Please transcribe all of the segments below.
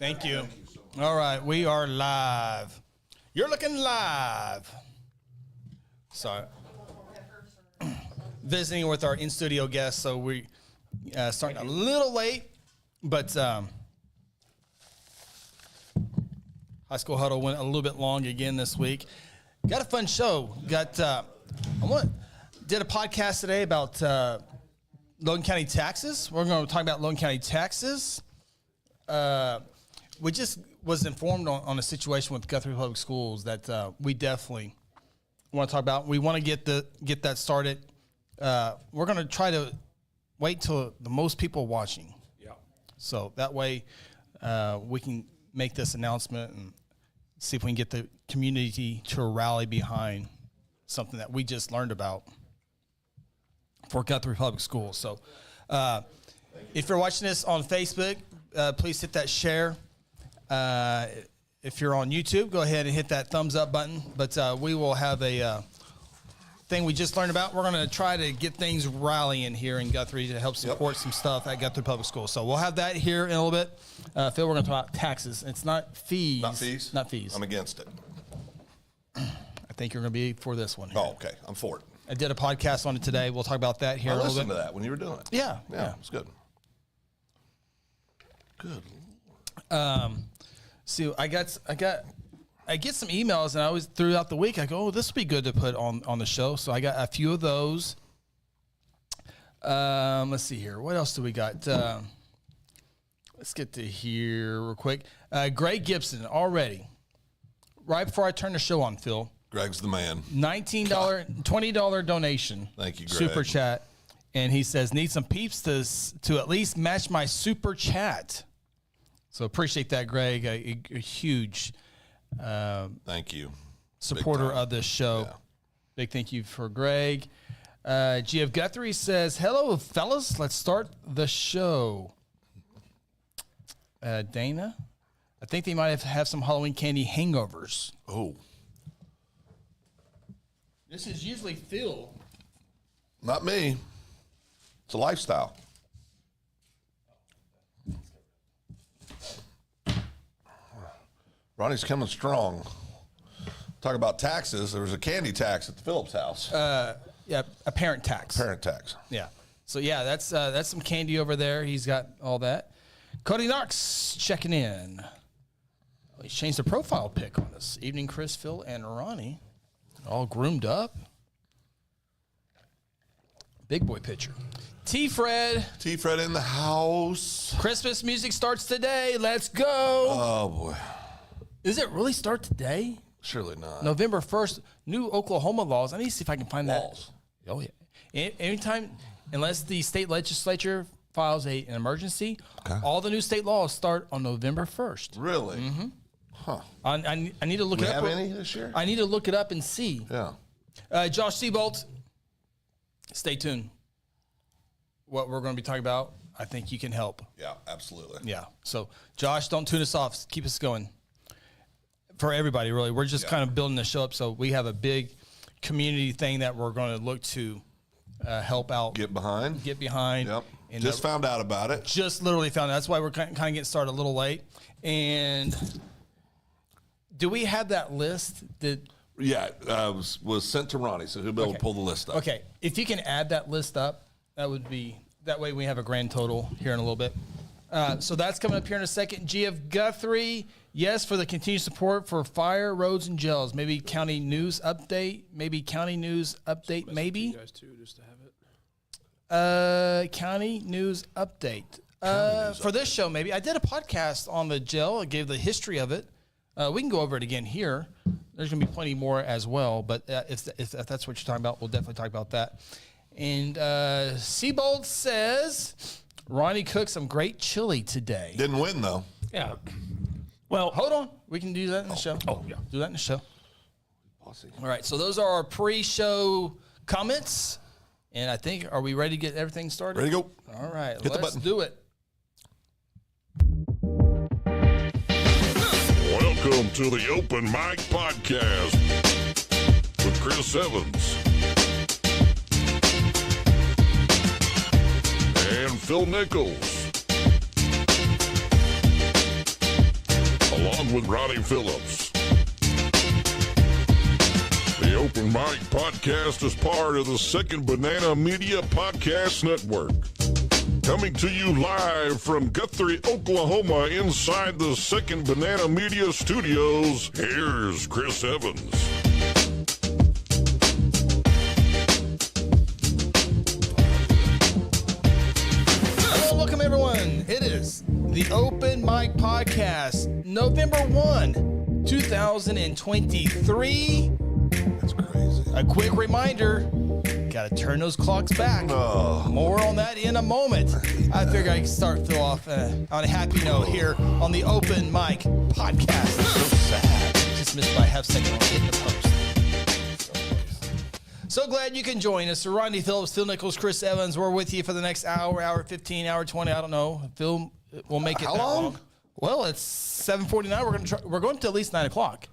Thank you. All right, we are live. You're looking live. Sorry. Visiting with our in-studio guests, so we starting a little late, but high school huddle went a little bit long again this week. Got a fun show. Did a podcast today about Logan County taxes. We're going to talk about Logan County taxes. We just was informed on a situation with Guthrie Public Schools that we definitely want to talk about. We want to get that started. We're going to try to wait till the most people watching. Yeah. So that way we can make this announcement and see if we can get the community to rally behind something that we just learned about for Guthrie Public Schools. So if you're watching this on Facebook, please hit that share. If you're on YouTube, go ahead and hit that thumbs up button. But we will have a thing we just learned about. We're going to try to get things rallying here in Guthrie to help support some stuff at Guthrie Public Schools. So we'll have that here in a little bit. Phil, we're going to talk about taxes. It's not fees. Not fees? Not fees. I'm against it. I think you're going to be for this one. Oh, okay. I'm for it. I did a podcast on it today. We'll talk about that here I in a little bit. listened to that when you were doing it. Yeah. It's good. Good. So I get some emails, and I always throughout the week I go, oh, this would be good to put on the show. So I got a few of those. Let's see here. What else do we got? Let's get to here real quick. Greg Gibson already. Right before I turn the show on, Phil. Greg's the man. $20 donation. Thank you, Greg. Super chat. And he says, need some peeps to at least match my super chat. So appreciate that, Greg. A huge thank you. Supporter of this show. Yeah. Big thank you for Greg. GF Guthrie says, hello, fellas. Let's start the show. Dana, I think they might have some Halloween candy hangovers. Oh. This is usually Phil. Not me. It's a lifestyle. Ronnie's coming strong. Talk about taxes. There was a candy tax at the Phillips house. Yeah, a parent tax. Parent tax. Yeah. So yeah, that's some candy over there. He's got all that. Cody Knox checking in. Well, he's changed the profile pic on us. Evening, Chris, Phil, and Ronnie, all groomed up. Big boy picture. T-Fred in the house. Christmas music starts today. Let's go. Oh boy. Does it really start today? Surely not. November 1st, new Oklahoma laws. I need to see if I can find laws. That. Oh, yeah. Anytime, unless the state legislature files an emergency, all the new state laws start on November 1st. Really? Mm-hmm. Huh. I need to look it up. Have any this year? I need to look it up and see. Yeah. Josh Seabolt, stay tuned. What we're going to be talking about, I think you can help. Yeah, absolutely. Yeah. So, Josh, don't tune us off. Keep us going. For everybody, really. We're just kind of building the show up, so we have a big community thing that we're going to look to help out. Get behind. Yep. And just found out about it. Just literally found out. That's why we're kind of getting started a little late. And do we have that list? Yeah, was sent to Ronnie, so he'll be able to pull the list up. Okay. If you can add that list up, that way we have a grand total here in a little bit. So that's coming up here in a second. GF Guthrie, yes, for the continued support for fire, roads, and jails. Maybe county news update. Maybe. You guys too, just to have it. County news update. For this show, maybe. I did a podcast on the jail. I gave the history of it. We can go over it again here. There's going to be plenty more as well. But if that's what you're talking about, we'll definitely talk about that. And Seabold says, Ronnie cooked some great chili today. Didn't win, though. Yeah. Well, hold on. We can do that in the show. Oh, yeah. Do that in the show. All right. So those are our pre-show comments. And I think, are we ready to get everything started? Ready to go. All right. Hit the button. Let's do it. Welcome to the Open Mic Podcast with Chris Evans and Phil Nichols. with Ronnie Phillips. The Open Mic Podcast is part of the Second Banana Media Podcast Network. Coming to you live from Guthrie, Oklahoma, inside the Second Banana Media Studios, here's Chris Evans. Hello, welcome everyone. It is the Open Mic Podcast, November 1, 2023. That's crazy. A quick reminder, got to turn those clocks back. More on that in a moment. I figured I could start Phil off on a happy note here on the Open Mic Podcast. So sad. Just missed by a half second on hitting the post. So glad you can join us. So Ronnie Phillips, Phil Nichols, Chris Evans. We're with you for the next hour, hour 15, hour 20. I don't know. Phil will make it How that long? Well, it's 7:49. We're going to at least 9 o'clock.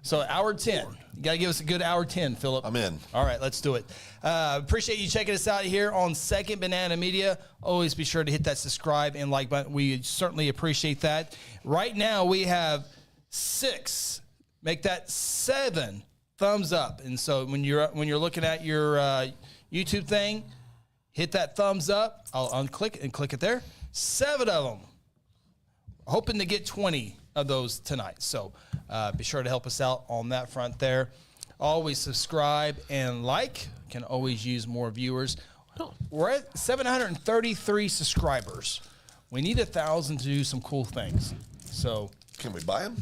So hour 10. You got to give us a good hour 10, Philip. I'm in. All right, let's do it. Appreciate you checking us out here on Second Banana Media. Always be sure to hit that subscribe and like button. We certainly appreciate that. Right now we have 6. Make that 7 thumbs up. And so when you're looking at your YouTube thing, hit that thumbs up. I'll unclick and click it there. 7 of them. Hoping to get 20 of those tonight. So be sure to help us out on that front there. Always subscribe and like. Can always use more viewers. We're at 733 subscribers. We need 1,000 to do some cool things. So Can we buy them?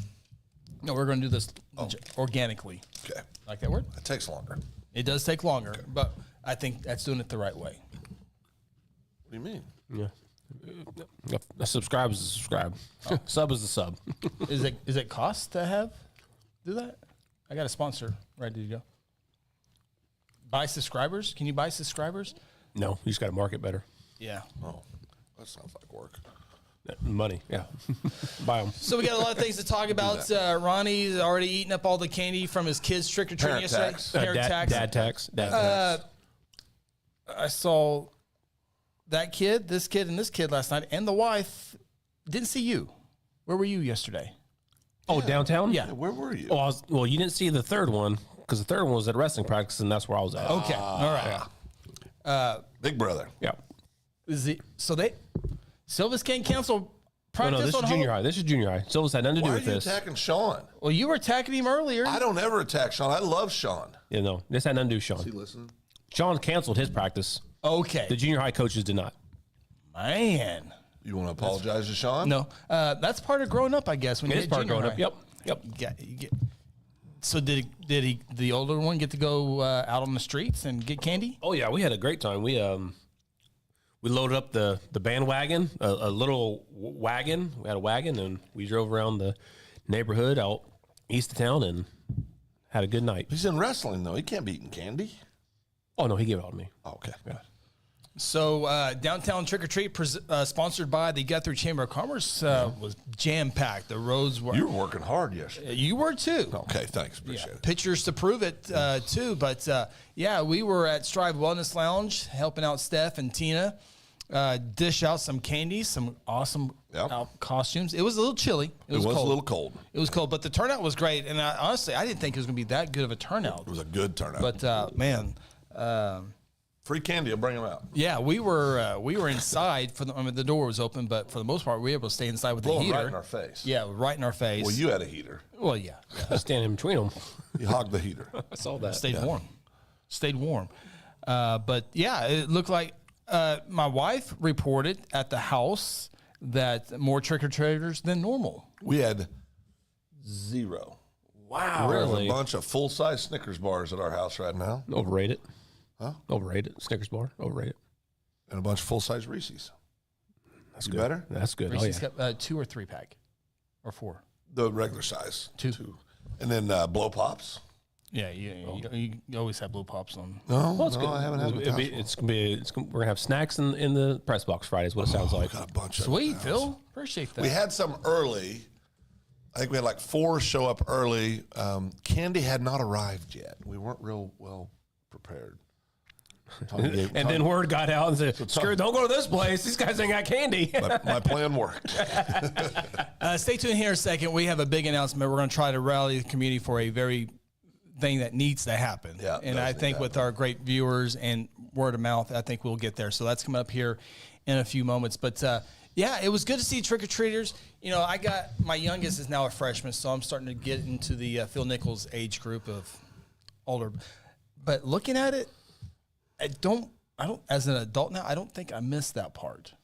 no, we're going to do this organically. Okay. Like that word? It takes longer. What It does take longer, but I think that's doing it the right way. do you mean? Yeah. A subscribe is a subscribe. Sub is a sub. Is it cost to do that? I got a sponsor ready to go. Buy subscribers? Can you buy subscribers? No, you just got to market better. Yeah. Oh, that sounds like work. Money, yeah. Buy them. So we got a lot of things to talk about. Ronnie's already eaten up all the candy from his kids' trick-or-treating Parent yesterday. tax. Parent tax. Dad tax. Dad tax. I saw that kid, this kid, and this kid last night, and the wife. Didn't see you. Where were you yesterday? Oh, downtown? Yeah. Hey, where were you? Oh, well, you didn't see the third one because the third one was at wrestling practice, and that's where I was at. Okay. All right. Big brother. Yeah. Silvis can't cancel Oh, practice no, this on is junior high. This is junior high. Silvis had nothing to do Why are with you this. attacking Sean? Well, you were attacking him earlier. I don't ever attack Sean. I love Sean. You know, this had nothing to do with Sean. He listen. Sean canceled his practice. Okay. The junior high coaches did not. Man. You want to apologize to Sean? No. That's part of growing up, I guess. When It you is hit part of junior growing up. high. Yep. So did the older one get to go out on the streets and get candy? Oh yeah, we had a great time. We loaded up the bandwagon, a little wagon. We had a wagon, and we drove around the neighborhood out east of town and had a good night. He's in wrestling, though. He can't be eating candy. Oh no, he gave it all to me. Oh, okay. Yeah. So downtown trick or treat, sponsored by the Guthrie Chamber of Commerce, was jam packed. The roads were. You were working hard yesterday. You were too. Okay, thanks. Appreciate it. Pictures to prove it too. But yeah, we were at Strive Wellness Lounge helping out Steph and Tina dish out some candies, some awesome costumes. It was a little chilly. It was a cold. little cold. It was cold, but the turnout was great. And honestly, I didn't think it was going to be that good of a turnout. It was a good turnout. But man. Free candy, I'll bring them out. Yeah, we were inside the door was open, but for the most part, we were able to stay inside with the Blowing heater. right in our face. Yeah, right in our face. Well, you had a heater. Well, yeah. Standing in between them. You hogged the heater. I saw that. Stayed warm. But yeah, it looked like my wife reported at the house that more trick-or-treaters than normal. We had 0. Wow. There's Really? a bunch of full-size Snickers bars at our house right now, Overrated. Huh? Overrated. Snickers bar. Overrated. and a bunch of full-size Reese's. That's You good. better? That's good. Reese's Oh, yeah. Cup, 2 or 3 pack, or 4. The regular size. 2. And then blow pops. Yeah, you always have blue pops on. No, Well, it's no, good. I haven't had It'll be- it's gonna be. We're gonna have snacks in the press box Friday. Is what it sounds like. Got a bunch of Sweet, them. Phil. Appreciate that. We had some early. I think we had like 4 show up early. Candy had not arrived yet. We weren't real well prepared. And then word got out and said, "Screw, don't go to this place. These guys ain't got candy." My plan worked. Stay tuned here a second. We have a big announcement. We're going to try to rally the community for a very thing that needs to happen. Yeah, and I think with our great viewers and word of mouth, I think we'll get there. So that's coming up here in a few moments. But yeah, it was good to see trick-or-treaters. You know, my youngest is now a freshman, so I'm starting to get into the Phil Nichols age group of older. But looking at it, I don't, as an adult now, I don't think I missed that part.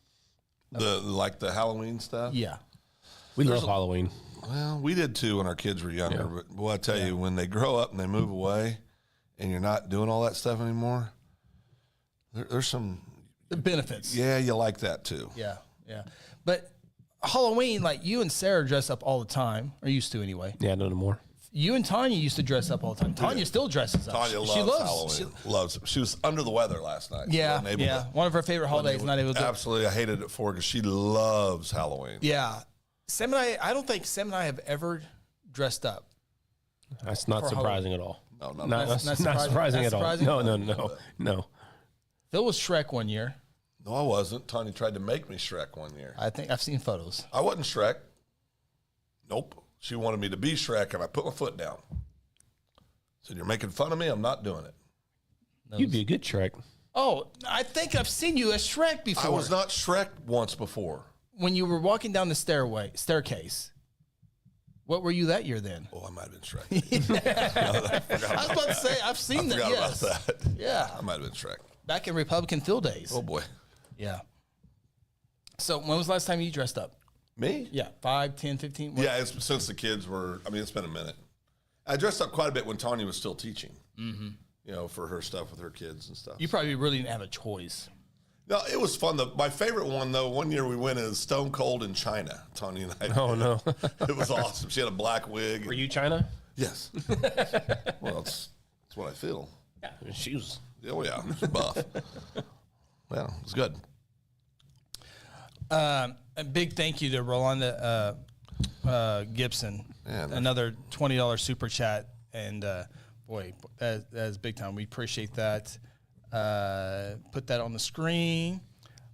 The Halloween stuff? Yeah. We love Halloween. Well, we did too when our kids were younger. Yeah. But boy, I tell you, when they grow up and they move away and you're not doing all that stuff anymore, there's some The benefits. Yeah, you like that too. Yeah. But Halloween, like you and Sarah dress up all the time, or used to anyway. Yeah, no more. You and Tanya used to dress up all the time. Tanya still dresses up. Tanya loves Halloween. She was under the weather last night. Yeah, So yeah. One of her favorite holidays. Not able to. Absolutely, I hated it for her because she loves Halloween. Yeah. Sam and I don't think Sam and I have ever dressed up. That's not surprising at all. No, Not surprising at all. surprising? No. Phil was Shrek one year. No, I wasn't. Tanya tried to make me Shrek one year. I think I've seen photos. I wasn't Shrek. Nope. She wanted me to be Shrek, and I put my foot down. Said, "You're making fun of me. I'm not doing it." You'd be a good Shrek. Oh, I think I've seen you as Shrek before. I was not Shrek once before. When you were walking down the staircase. What were you that year then? Oh, I might have been Shrek. I was about to say, I've seen that. Forgot Yes. about that. Yeah. I might have been Shrek. Back in Republican Phil days. Oh boy. Yeah. So when was the last time you dressed up? Me? Yeah, 5, 10, 15? What? Yeah, it's since the kids were. I mean, it's been a minute. I dressed up quite a bit when Tanya was still teaching. Mm-hmm. You know, for her stuff with her kids and stuff. You probably really didn't have a choice. No, it was fun. My favorite one, though, one year we went as Stone Cold in China, Tanya and I. Oh, no. It was awesome. She had a black wig. Were you China? Yes. Well, that's what I feel. Yeah. She was. Oh, yeah. She's buff. Well, it was good. A big thank you to Rolanda Gibson. Man. Another $20 super chat. And, boy, that's big time. We appreciate that. Put that on the screen.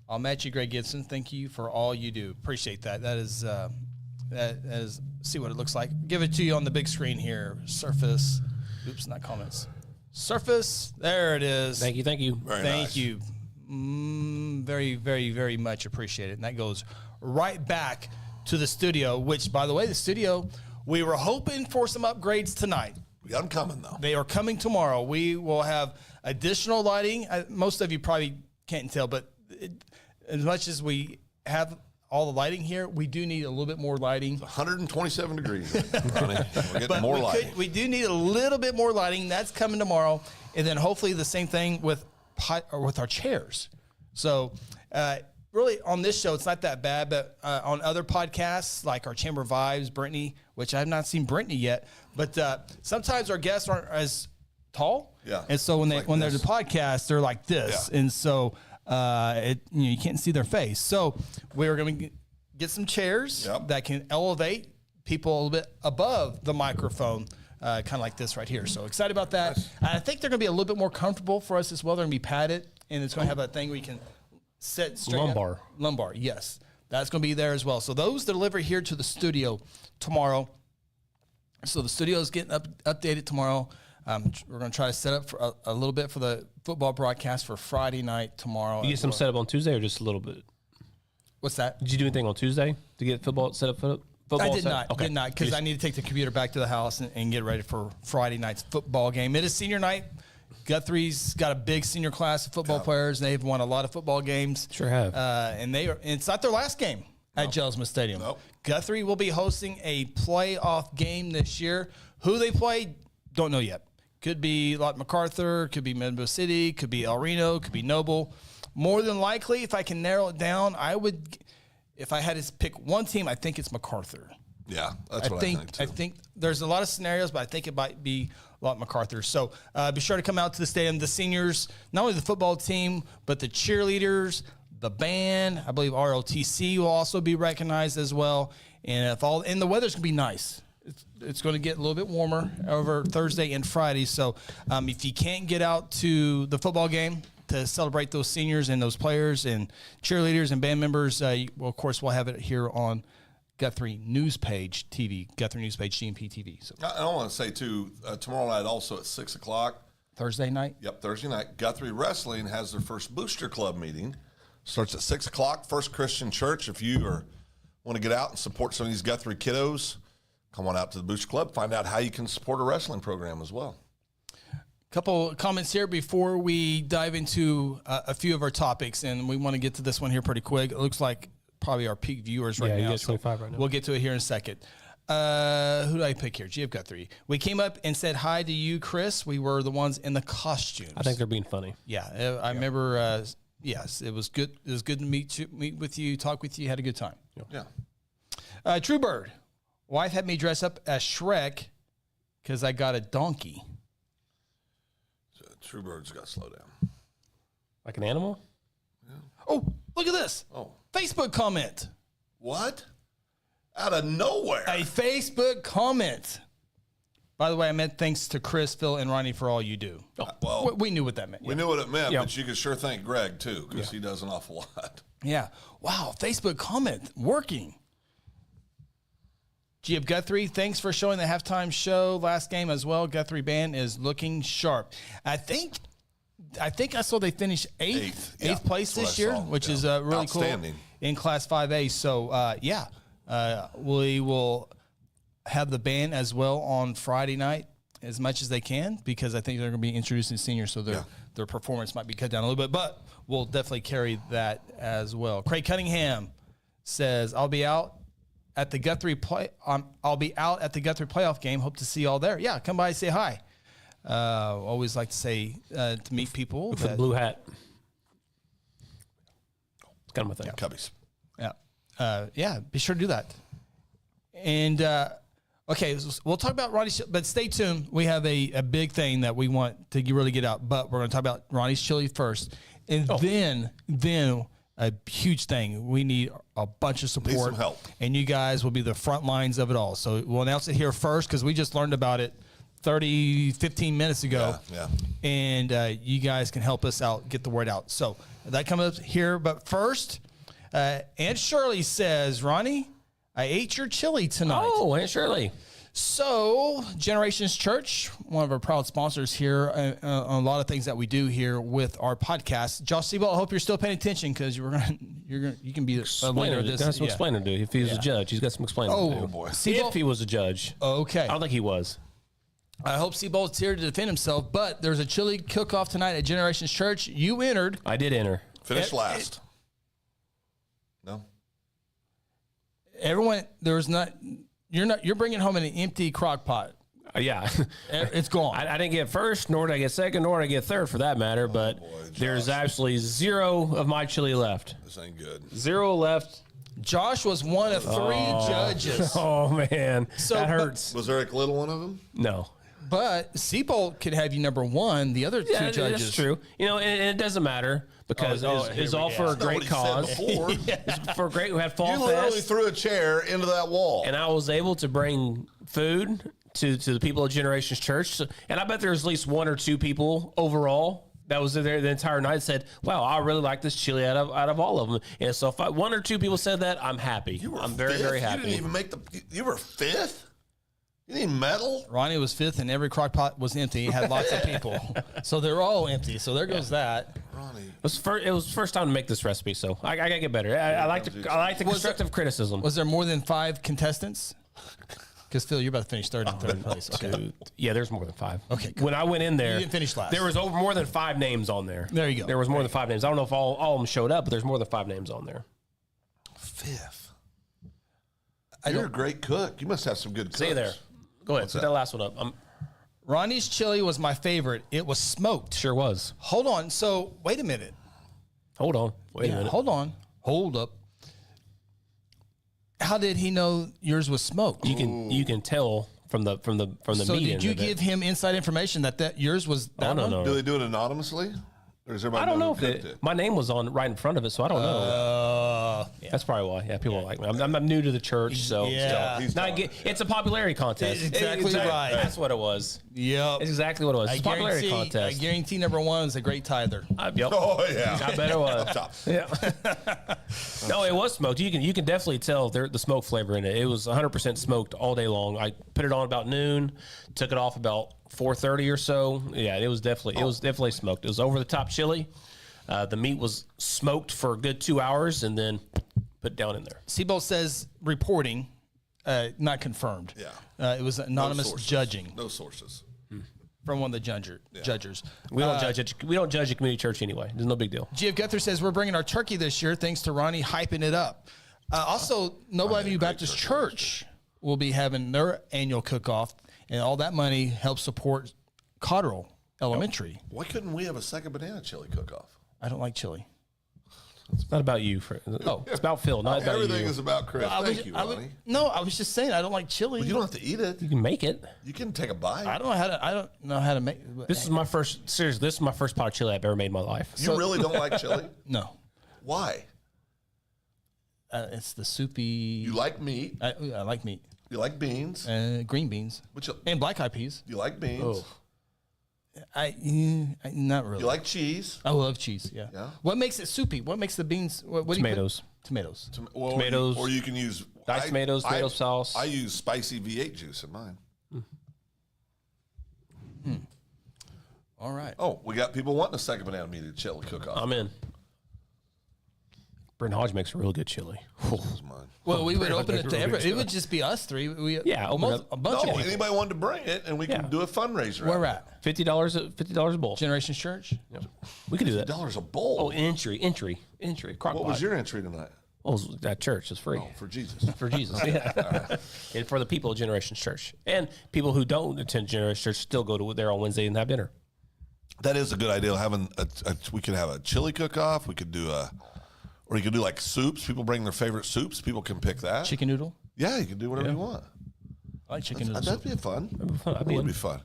I'll match you, Greg Gibson. Thank you for all you do. Appreciate that. That is see what it looks like. Give it to you on the big screen here. Surface. Oops, not comments. Surface. There it is. Thank you. Very Thank nice. you. Very, very, very much appreciated. And that goes right back to the studio, which, by the way, the studio, we were hoping for some upgrades tonight. We got them coming, though. They are coming tomorrow. We will have additional lighting. Most of you probably can't tell, but as much as we have all the lighting here, we do need a little bit more lighting. 127 degrees. Ronnie. We're getting more light. We do need a little bit more lighting. That's coming tomorrow. And then hopefully the same thing with our chairs. So really on this show, it's not that bad, but on other podcasts like our Chamber Vibes, Brittany, which I have not seen Brittany yet, but sometimes our guests aren't as tall. Yeah. And so when It's they're like the podcast, they're like this. Yeah. And so you can't see their face. So we're going to get some chairs that can elevate people a little bit above the microphone, kind of like this right here. So excited about that. Nice. And I think they're going to be a little bit more comfortable for us as well. They're going to be padded, and it's going to have a thing where you can sit straight up. Lumbar, yes. That's going to be there as well. So those deliver here to the studio tomorrow. So the studio is getting updated tomorrow. We're going to try to set up for a little bit for the football broadcast for Friday night tomorrow. You get some set up on Tuesday or just a little bit? What's that? Did you do anything on Tuesday to get football set up for football? I did not. Okay. Did not, because I need to take the computer back to the house and get ready for Friday night's football game. It is senior night. Guthrie's got a big senior class of football players. They've won a lot of football games. Sure have. And it's not their last game at Jelsma Stadium. Nope. Guthrie will be hosting a playoff game this year. Who they play, don't know yet. Could be Lott MacArthur, could be Medbo City, could be El Reno, could be Noble. More than likely, if I can narrow it down, if I had to pick one team, I think it's MacArthur. Yeah, that's what I think, too. I think there's a lot of scenarios, but I think it might be Lott MacArthur. So be sure to come out to the stadium. The seniors, not only the football team, but the cheerleaders, the band. I believe ROTC will also be recognized as well. And the weather's gonna be nice. It's going to get a little bit warmer over Thursday and Friday. So if you can't get out to the football game to celebrate those seniors and those players and cheerleaders and band members, well, of course, we'll have it here on Guthrie News Page TV, Guthrie News Page GMP TV. So I want to say, too, tomorrow night also at 6 o'clock. Thursday night? Yep, Thursday night. Guthrie Wrestling has their first Booster Club meeting. Starts at 6 o'clock. First Christian Church. If you want to get out and support some of these Guthrie kiddos, come on out to the Booster Club. Find out how you can support a wrestling program as well. Couple comments here before we dive into a few of our topics, and we want to get to this one here pretty quick. It looks like probably our peak viewers right now. you get 25 right now. We'll get to it here in a second. Who do I pick here? GF Guthrie. We came up and said hi to you, Chris. We were the ones in the costumes. I think they're being funny. Yeah, I remember. Yes, it was good. It was good to meet with you, talk with you, had a good time. Yeah. True Bird. Wife had me dress up as Shrek because I got a donkey. True Bird's got to slow down. Like an animal? Oh, look at this. Oh. Facebook comment. What? Out of nowhere. A Facebook comment. By the way, I meant thanks to Chris, Phil, and Ronnie for all you do. Well, We knew what that meant. we knew what it meant, Yep. but you could sure thank Greg, too, because he does an awful lot. Yeah. Wow. Facebook comment working. GF Guthrie, thanks for showing the halftime show last game as well. Guthrie band is looking sharp. I think I saw they finished eighth Yeah, place that's this what I year, saw. which Yeah. is really cool Outstanding. in Class 5A. So, we will have the band as well on Friday night as much as they can because I think they're going to be introducing seniors, so their performance might be cut down a little bit, but we'll definitely carry that as well. Craig Cunningham says, I'll be out at the Guthrie playoff game. Hope to see y'all there. Yeah, come by and say hi. Always like to say to meet people. For the blue hat. It's kind of my thing. Cubbies. Yeah, be sure to do that. And okay, so we'll talk about Ronnie's, but stay tuned. We have a big thing that we want to really get out, but we're going to talk about Ronnie's chili first, and then a huge thing. We need a bunch of support. Need some help. And you guys will be the front lines of it all. So we'll announce it here first because we just learned about it 15 minutes ago. Yeah. And you guys can help us out, get the word out. So that comes up here. But first, Aunt Shirley says, Ronnie, I ate your chili tonight. Oh, Aunt Shirley. So, Generations Church, one of our proud sponsors here on a lot of things that we do here with our podcast. Josh Siebel, I hope you're still paying attention because you can be a leader of this. Got some explaining to do. If he was a judge, he's got some explaining to do. Oh, boy. Siebel, If he was a judge. okay. I don't think he was. I hope Siebel's here to defend himself, but there's a chili cook-off tonight at Generations Church. You entered. I did enter. Finished last. No? Everyone, you're bringing home an empty crock pot. Yeah. It's gone. I didn't get first, nor did I get second, nor did I get third for that matter, but there's absolutely zero of my chili left. This ain't good. Zero left. Josh was one of three judges. Oh, man. So, that hurts. Was Eric Little one of them? No. But Siebel could have you number one. The other two judges. That's true. You know, and it doesn't matter because it's all for a great cause. It's for great. We had Fall You literally Fest, threw a chair into that wall. and I was able to bring food to the people at Generations Church. So, and I bet there's at least one or two people overall that was there the entire night said, "Wow, I really like this chili out of all of them." And so if one or two people said that, I'm happy. I'm very, very happy. You didn't even make you were fifth? You need medal? Ronnie was fifth, and every crock pot was empty. He had lots of people, so they're all empty. So there goes that. Ronnie. It was first time to make this recipe, so I gotta get better. I like the constructive criticism. Was there more than 5 contestants? Because Phil, you're about to finish third in third place. Okay. Yeah, there's more than 5. Okay, good. When I went in there, You didn't finish last. There was more than 5 names on there. There you go. There was more than 5 names. I don't know if all of them showed up, but there's more than 5 names on there. Fifth. You're a great cook. You must have some good cooks. See you there. Go ahead. Put that last one up. Ronnie's chili was my favorite. It was smoked. Sure was. Hold on. So wait a minute. Hold on. Wait a minute. Hold on. Hold up. How did he know yours was smoked? You can tell from the So meat. did you give him inside information that yours was that no, one? no. Do they do it anonymously? Or does everybody I don't know who if cooked it. My name was on right in front of it, so I don't know. That's probably why. Yeah, people like me. I'm new to the church, so Yeah. He's Now, telling it's a popularity contest. Exactly right. That's what it was. Yep. It's exactly what it was. It's a popularity contest. I guarantee number one is a great tither. Yep. Oh, yeah. I bet it was. Up top. Yeah. No, it was smoked. You can definitely tell the smoke flavor in it. It was 100% smoked all day long. I put it on about noon, took it off about 4:30 or so. Yeah, it was definitely smoked. It was over the top chili. The meat was smoked for a good 2 hours and then put down in there. Siebel says reporting, not confirmed. Yeah. It was anonymous sources. judging No sources. from one of the judges. We don't judge it. We don't judge a community church anyway. There's no big deal. GF Guthrie says we're bringing our turkey this year thanks to Ronnie hyping it up. Also, Noble Avenue Baptist Church will be having their annual cook-off, and all that money helps support Cotterell Elementary. Why couldn't we have a second banana chili cook-off? I don't like chili. It's not about you. It's about Phil, not about Everything you. is about Chris. Thank you, Ronnie. I was just saying I don't like chili. You don't have to eat it. You can make it. You can take a bite. I don't know how to make. This is my first pot of chili I've ever made in my life. You really don't like chili? No. Why? It's the soupy. You like meat. I like meat. You like beans. Green beans. Which And black eyed peas. you like beans. Not really. You like cheese. I love cheese. Yeah. Yeah? What makes it soupy? What makes the beans? What do you Tomatoes. put? Tomatoes. Well, Tomatoes. Or you can use Diced tomatoes, tomato sauce. I use spicy V8 juice in mine. All right. Oh, we got people wanting a second banana meat at chili cook-off. I'm in. Brent Hodge makes a real good chili. This is mine. Well, we would open it to everyone. It would just be us three. Yeah, open almost up- a bunch No, of people. anybody wanted to bring it, and we can Yeah. do a fundraiser. Where we're out at? $50 a bowl. Generations Church. We could do that. $50 a bowl. Oh, entry. Crock What pot. was your entry tonight? Oh, it was that church is free. Oh, for Jesus. For Jesus, yeah. And for the people of Generations Church. And people who don't attend Generations Church still go to there on Wednesday and have dinner. That is a good idea. Having we could have a chili cook-off. We could do or you could do like soups. People bring their favorite soups. People can pick that. Chicken noodle. Yeah, you can do whatever you want. I like chicken noodle. That'd be fun. That'd be It would be fun.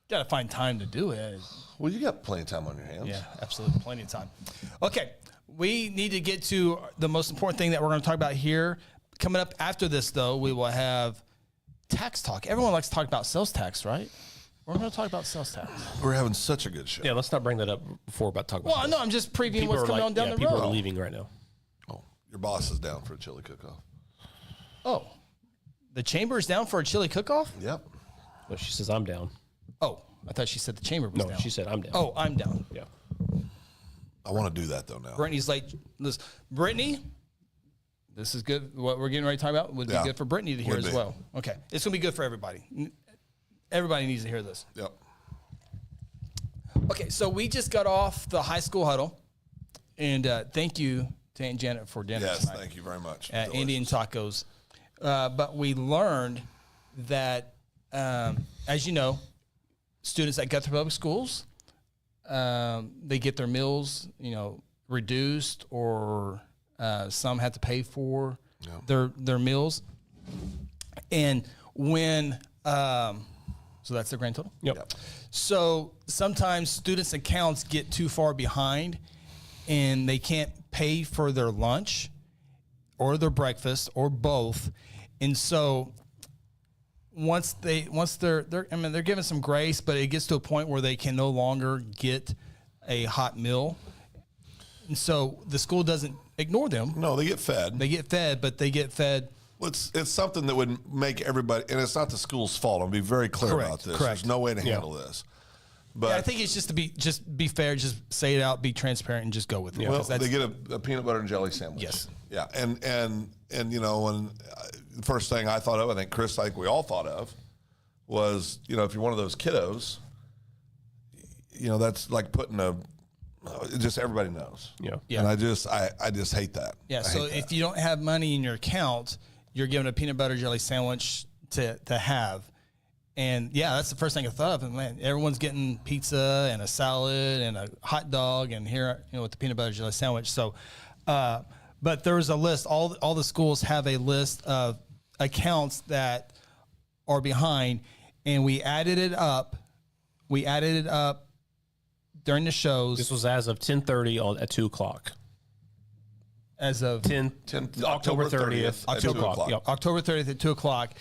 Got to find time to do it. Well, you got plenty of time on your hands. Yeah, absolutely. Plenty of time. Okay. We need to get to the most important thing that we're going to talk about here. Coming up after this, though, we will have tax talk. Everyone likes to talk about sales tax, right? We're going to talk about sales tax. We're having such a good show. Yeah, let's not bring that up before we're about to talk about Well, this. no, I'm just previewing People what's are coming like- on down yeah, the people road. are leaving right now. Oh, your boss is down for a chili cook-off. Oh, the chamber is down for a chili cook-off? Yep. Well, she says I'm down. Oh, I thought she said the chamber was No, down. she said I'm down. Oh, I'm down. Yeah. I want to do that though now. Brittany's like, listen, Brittany, this is good. What we're getting ready to talk about would be Yeah, good for Brittany to hear would as be. well. Okay. It's going to be good for everybody. Everybody needs to hear this. Yep. Okay, so we just got off the high school huddle, and thank you to Aunt Janet for dinner Yes, tonight thank you very much. at Delicious. Indian Tacos. But we learned that, as you know, students at Guthrie Public Schools, they get their meals, reduced, or some have to pay for their meals. And when so that's the grand total. Yep. So sometimes students' accounts get too far behind, and they can't pay for their lunch or their breakfast or both. And so once they're given some grace, but it gets to a point where they can no longer get a hot meal. And so the school doesn't ignore them. No, they get fed. They get fed, but they get fed. It's something that would make everybody, and it's not the school's fault. I'll be very clear Correct, about this. correct. There's no way to handle this. But Yeah, I think it's just to be fair, just say it out, be transparent, and just go with it. well, 'Cause that's- they get a peanut butter and jelly sandwich. Yes. Yeah, and when the first thing I thought of, I think we all thought of, was if you're one of those kiddos, that's like putting just everybody knows. Yeah. Yeah. And I just hate that. Yeah, I so hate that. if you don't have money in your account, you're given a peanut butter jelly sandwich to have. And yeah, that's the first thing I thought of. And man, everyone's getting pizza and a salad and a hot dog, and here, with the peanut butter jelly sandwich. So, but there was a list. All the schools have a list of accounts that are behind, and we added it up. during the shows. This was as of 10:30 at 2:00. As of October 30th at 2 o'clock. Yep. October 30th at 2 o'clock,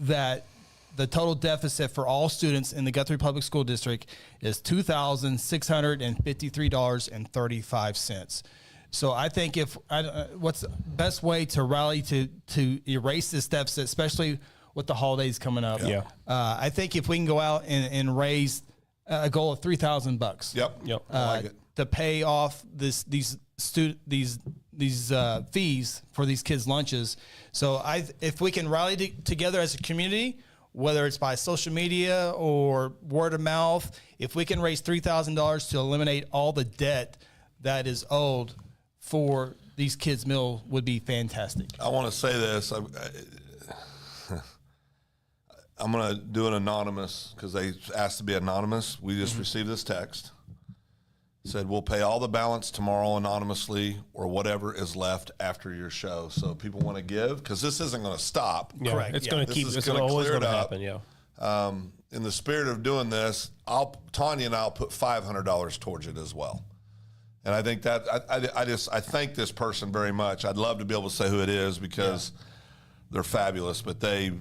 that the total deficit for all students in the Guthrie Public School District is $2,653.35. So I think what's the best way to rally to erase this deficit, especially with the holidays coming up? Yeah. I think if we can go out and raise a goal of $3,000. Yep. I like it. To pay off these fees for these kids' lunches. So if we can rally together as a community, whether it's by social media or word of mouth, if we can raise $3,000 to eliminate all the debt that is owed for these kids' meal, would be fantastic. I want to say this. I'm going to do it anonymous because they asked to be anonymous. We just received this text. Said, we'll pay all the balance tomorrow anonymously or whatever is left after your show. So if people want to give, because this isn't going to stop. Yeah, Correct. It's Yeah. going to keep. It's always going to happen. Yeah. In the spirit of doing this, Tanya and I'll put $500 towards it as well. And I think that I thank this person very much. I'd love to be able to say who it is because they're fabulous, but they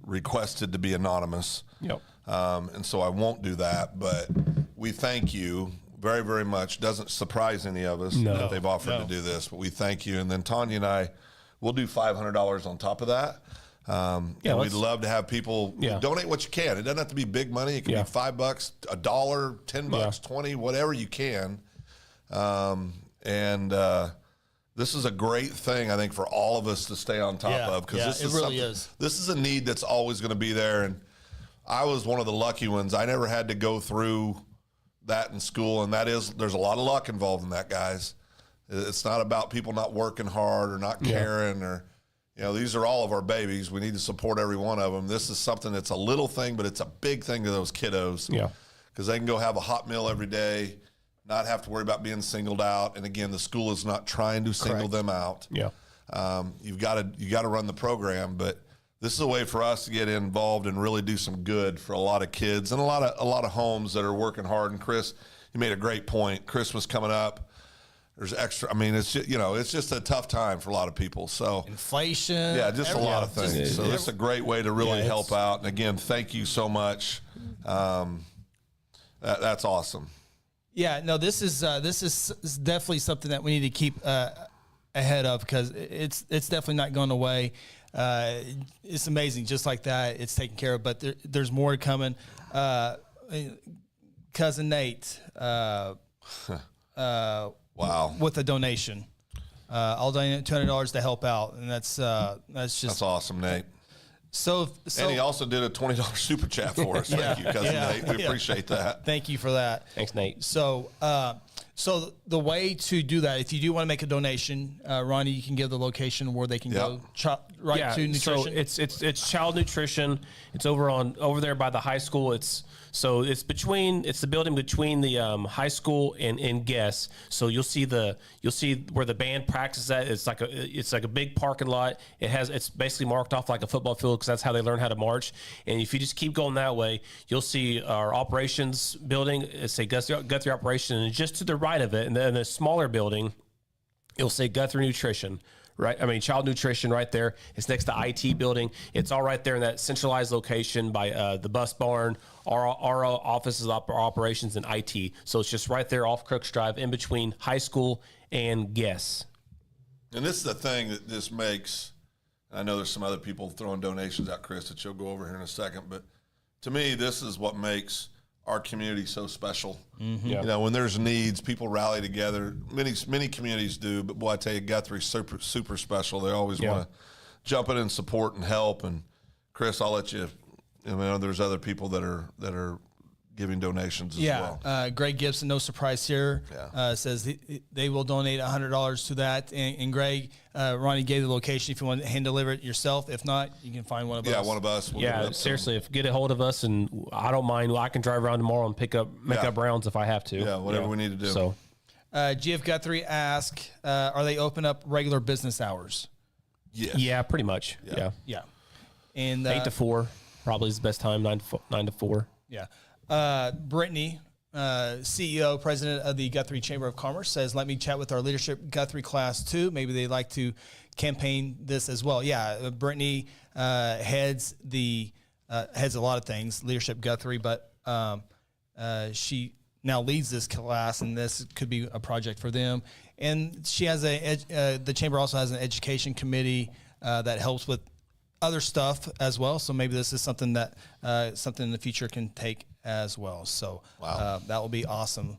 requested to be anonymous. Yep. And so I won't do that, but we thank you very, very much. Doesn't surprise any of us that they've offered to do this, but we thank you. And then Tanya and I will do $500 on top of that. And we'd love to have people donate what you can. It doesn't have to be big money. It can be $5, $1, $10, 20, whatever you can. This is a great thing, I think, for all of us to stay on top of, because this is really is. This is a need that's always going to be there. And I was one of the lucky ones. I never had to go through that in school, and there's a lot of luck involved in that, guys. It's not about people not working hard or not caring or, these are all of our babies. We need to support every one of them. This is something that's a little thing, but it's a big thing to those kiddos. Yeah. Because they can go have a hot meal every day, not have to worry about being singled out. And again, the school is not trying to single them out. Yeah. You got to run the program, but this is a way for us to get involved and really do some good for a lot of kids and a lot of homes that are working hard. And Chris, you made a great point. Christmas coming up. There's extra. I mean, it's just a tough time for a lot of people. So Inflation. yeah, just a lot of things. So this is a great way to really help out. And again, thank you so much. That's awesome. Yeah, no, this is definitely something that we need to keep ahead of, because it's definitely not going away. It's amazing, just like that, it's taken care of. But there's more coming. Cousin Nate, Wow, with a donation, I'll donate $200 to help out, and that's that's awesome, Nate. So And he also did a $20 super chat for us. Thank you, Cousin Nate. We appreciate that. Thank you for that. Thanks, Nate. So, so the way to do that, if you do want to make a donation, Ronnie, you can give the location where they can go to nutrition. So it's child nutrition. It's over there by the high school. It's the building between the high school and Guess. So you'll see where the band practices at. It's like a big parking lot. It's basically marked off like a football field, because that's how they learn how to march. And if you just keep going that way, you'll see our operations building. It's say Guthrie Operation, and just to the right of it, and then a smaller building, it'll say Guthrie Nutrition. Right, I mean, child nutrition right there. It's next to IT building. It's all right there in that centralized location by the bus barn, our offices, operations, and IT. So it's just right there off Crooks Drive, in between high school and Guess. And this is the thing that this makes. I know there's some other people throwing donations out, Chris, that you'll go over here in a second. But to me, this is what makes our community so special. Mm-hmm. Yeah. When there's needs, people rally together. Many communities do, but boy, I tell you, Guthrie's super special. They always want to jump in and support and help. And Chris, I'll let you. I know there's other people that are giving donations as well. Greg Gibson, no surprise here, says they will donate $100 to that. And Greg, Ronnie gave the location if you want to hand deliver it yourself. If not, you can find one of us. Yeah, one of us. We'll Seriously, if get a hold of us, and I don't mind. I can drive around tomorrow and make up rounds if I have to. Yeah, whatever we need to do. So, GF Guthrie asked, are they open up regular business hours? Yes. Yeah, pretty much. Yeah. Yeah. And 8 to 4 probably is the best time. 9 to 4. Yeah. Brittany, CEO, president of the Guthrie Chamber of Commerce, says, let me chat with our leadership Guthrie class too. Maybe they'd like to campaign this as well. Yeah, Brittany heads a lot of things, leadership Guthrie, but she now leads this class, and this could be a project for them. And she has the chamber also has an education committee that helps with other stuff as well. So maybe this is something that something in the future can take as well. So that will be awesome.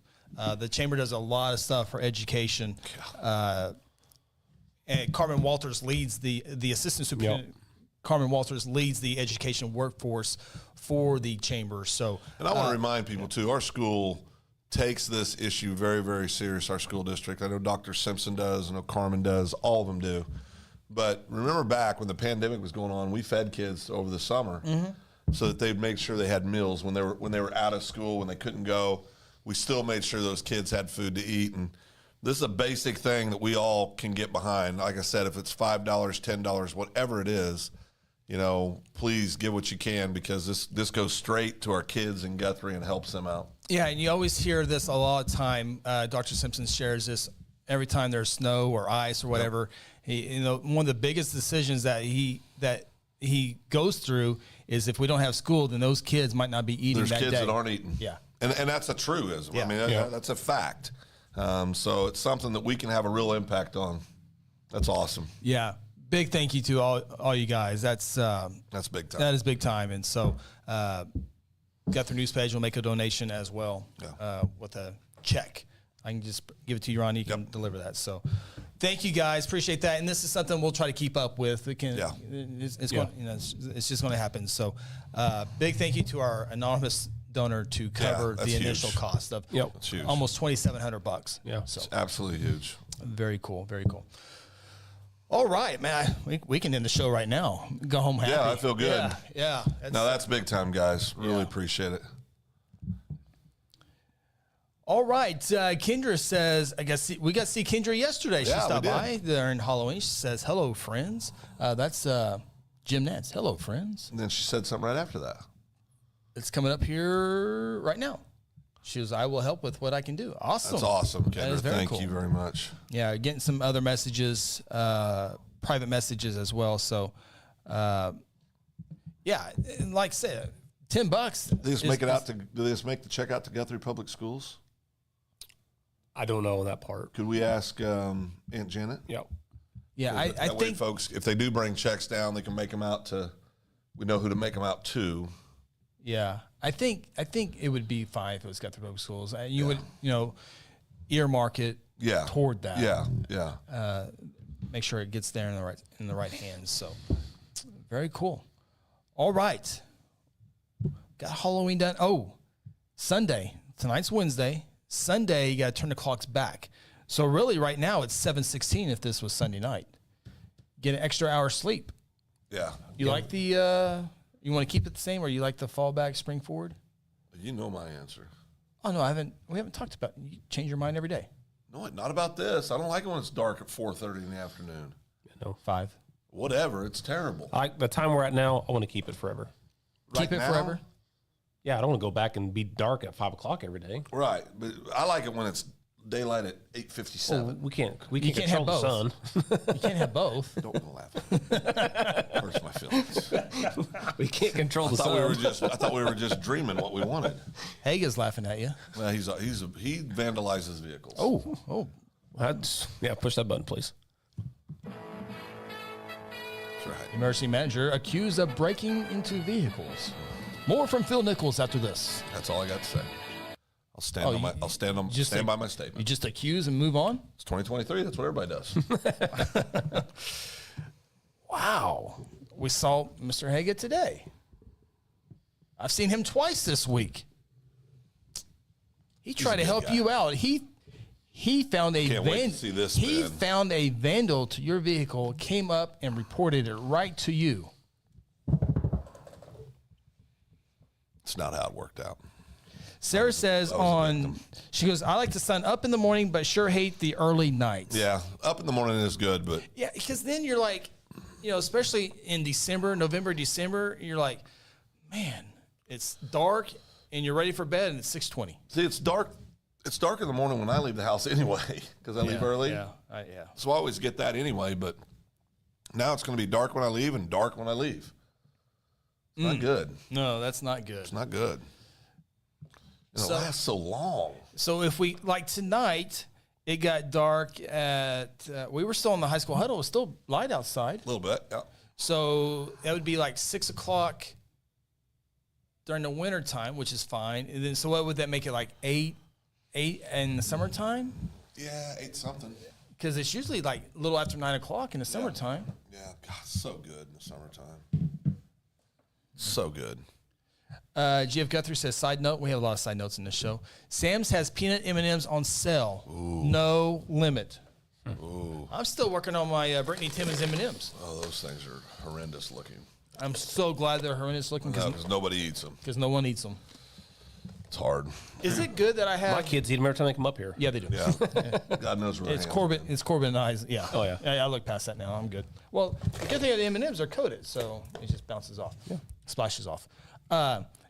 The chamber does a lot of stuff for education. And Carmen Walters leads the assistant superintendent. Yep. Carmen Walters leads the education workforce for the chamber. So, and I want to remind people too, our school takes this issue very, very serious. Our school district. I know Dr. Simpson does. I know Carmen does. All of them do. But remember back when the pandemic was going on, we fed kids over the summer so that they'd make sure they had meals when they were out of school, when they couldn't go. We still made sure those kids had food to eat. And this is a basic thing that we all can get behind. Like I said, if it's $5, $10, whatever it is, please give what you can, because this goes straight to our kids in Guthrie and helps them out. Yeah, and you always hear this a lot of time. Dr. Simpson shares this every time there's snow or ice or whatever. He, one of the biggest decisions that he goes through is if we don't have school, then those kids might not be eating that day. There's kids that aren't eating. Yeah. And that's a truism. Yeah. I mean, that's a fact. So it's something that we can have a real impact on. That's awesome. Yeah. Big thank you to all you guys. That's big time. That is big time. And so Guthrie News page will make a donation as well with a check. I can just give it to you, Ronnie. You can deliver that. So thank you guys. Appreciate that. And this is something we'll try to keep up with. It's going, it's just going to happen. So big thank you to our anonymous donor to cover the initial cost of almost $2,700. Yeah. So it's absolutely huge. Very cool. Very cool. All right, man. We can end the show right now. Go home happy. Yeah, I feel good. Yeah. That's big time, guys. Really appreciate it. All right. Kendra says, I guess we got to see Kendra yesterday. She stopped by during Halloween. She says, hello, friends. That's Jim Nance. Hello, friends. And then she said something right after that. It's coming up here right now. She was, I will help with what I can do. Awesome. That's awesome, Kendra. Thank you very much. Yeah, getting some other messages, private messages as well. So, and like I said, $10. Do they just make the check out to Guthrie Public Schools? I don't know that part. Could we ask Aunt Janet? Yep. Yeah, I think folks, if they do bring checks down, they can make them out to. We know who to make them out to. Yeah, I think it would be fine if it was Guthrie Public Schools. You would, earmark it toward that. Yeah. Make sure it gets there in the right hands. So, very cool. All right, got Halloween done. Oh, Sunday. Tonight's Wednesday. Sunday, you got to turn the clocks back. So really, right now it's 7:16. If this was Sunday night, get an extra hour sleep. Yeah. You like the? You want to keep it the same, or you like the fall back, spring forward? You know my answer. Oh no, we haven't talked about. You change your mind every day. No, not about this. I don't like it when it's dark at 4:30 in the afternoon. No, 5. Whatever. It's terrible. The time we're at now, I want to keep it forever. Keep it forever. Yeah, I don't want to go back and be dark at 5 o'clock every day. Right, but I like it when it's daylight at 8:57. Well, we can't control the sun. You can't have both. Don't laugh at me. Hurts my feelings. We can't control the sun. I thought we were just dreaming what we wanted. Haga's laughing at you. Well, he vandalizes vehicles. Oh. Push that button, please. That's right. Emergency manager accused of breaking into vehicles. More from Phil Nichols after this. That's all I got to say. I'll stand by my statement. You just accuse and move on? It's 2023. That's what everybody does. Wow. We saw Mr. Haga today. I've seen him twice this week. He tried to help you out. He found found a vandal to your vehicle, came up and reported it right to you. It's not how it worked out. Sarah says she goes, I like the sun up in the morning, but sure hate the early nights. Yeah, up in the morning is good, but. Yeah, because then you're like, especially in November, December, you're like, man, it's dark and you're ready for bed, and it's 6:20. See, it's dark. It's dark in the morning when I leave the house anyway, because I leave early. Yeah. So I always get that anyway. But now it's going to be dark when I leave and dark when I leave. It's not good. No, that's not good. It's not good. And it lasts so long. So if we, like tonight, it got dark at, we were still in the high school huddle. It was still light outside. A little bit, yeah. So that would be like 6 o'clock during the winter time, which is fine. And then, so what would that make it, like 8 in the summertime? Yeah, 8 something. Because it's usually like a little after 9 o'clock in the summertime. Yeah, God, so good in the summertime. So good. GF Guthrie says, side note, we have a lot of side notes in this show. Sam's has peanut M&Ms on sale. Ooh. No limit. Ooh. I'm still working on my Brittany Timmons M&Ms. Oh, those things are horrendous looking. I'm so glad they're horrendous looking because nobody eats them. Because no one eats them. It's hard. Is it good that I have... My kids eat them every time they come up here. Yeah, they do. Yeah. God knows where It's Corbin and I's. Yeah. Oh, yeah. I look past that now. I'm good. Well, the good thing the M&Ms are coated, so it just bounces off. Yeah. Splashes off.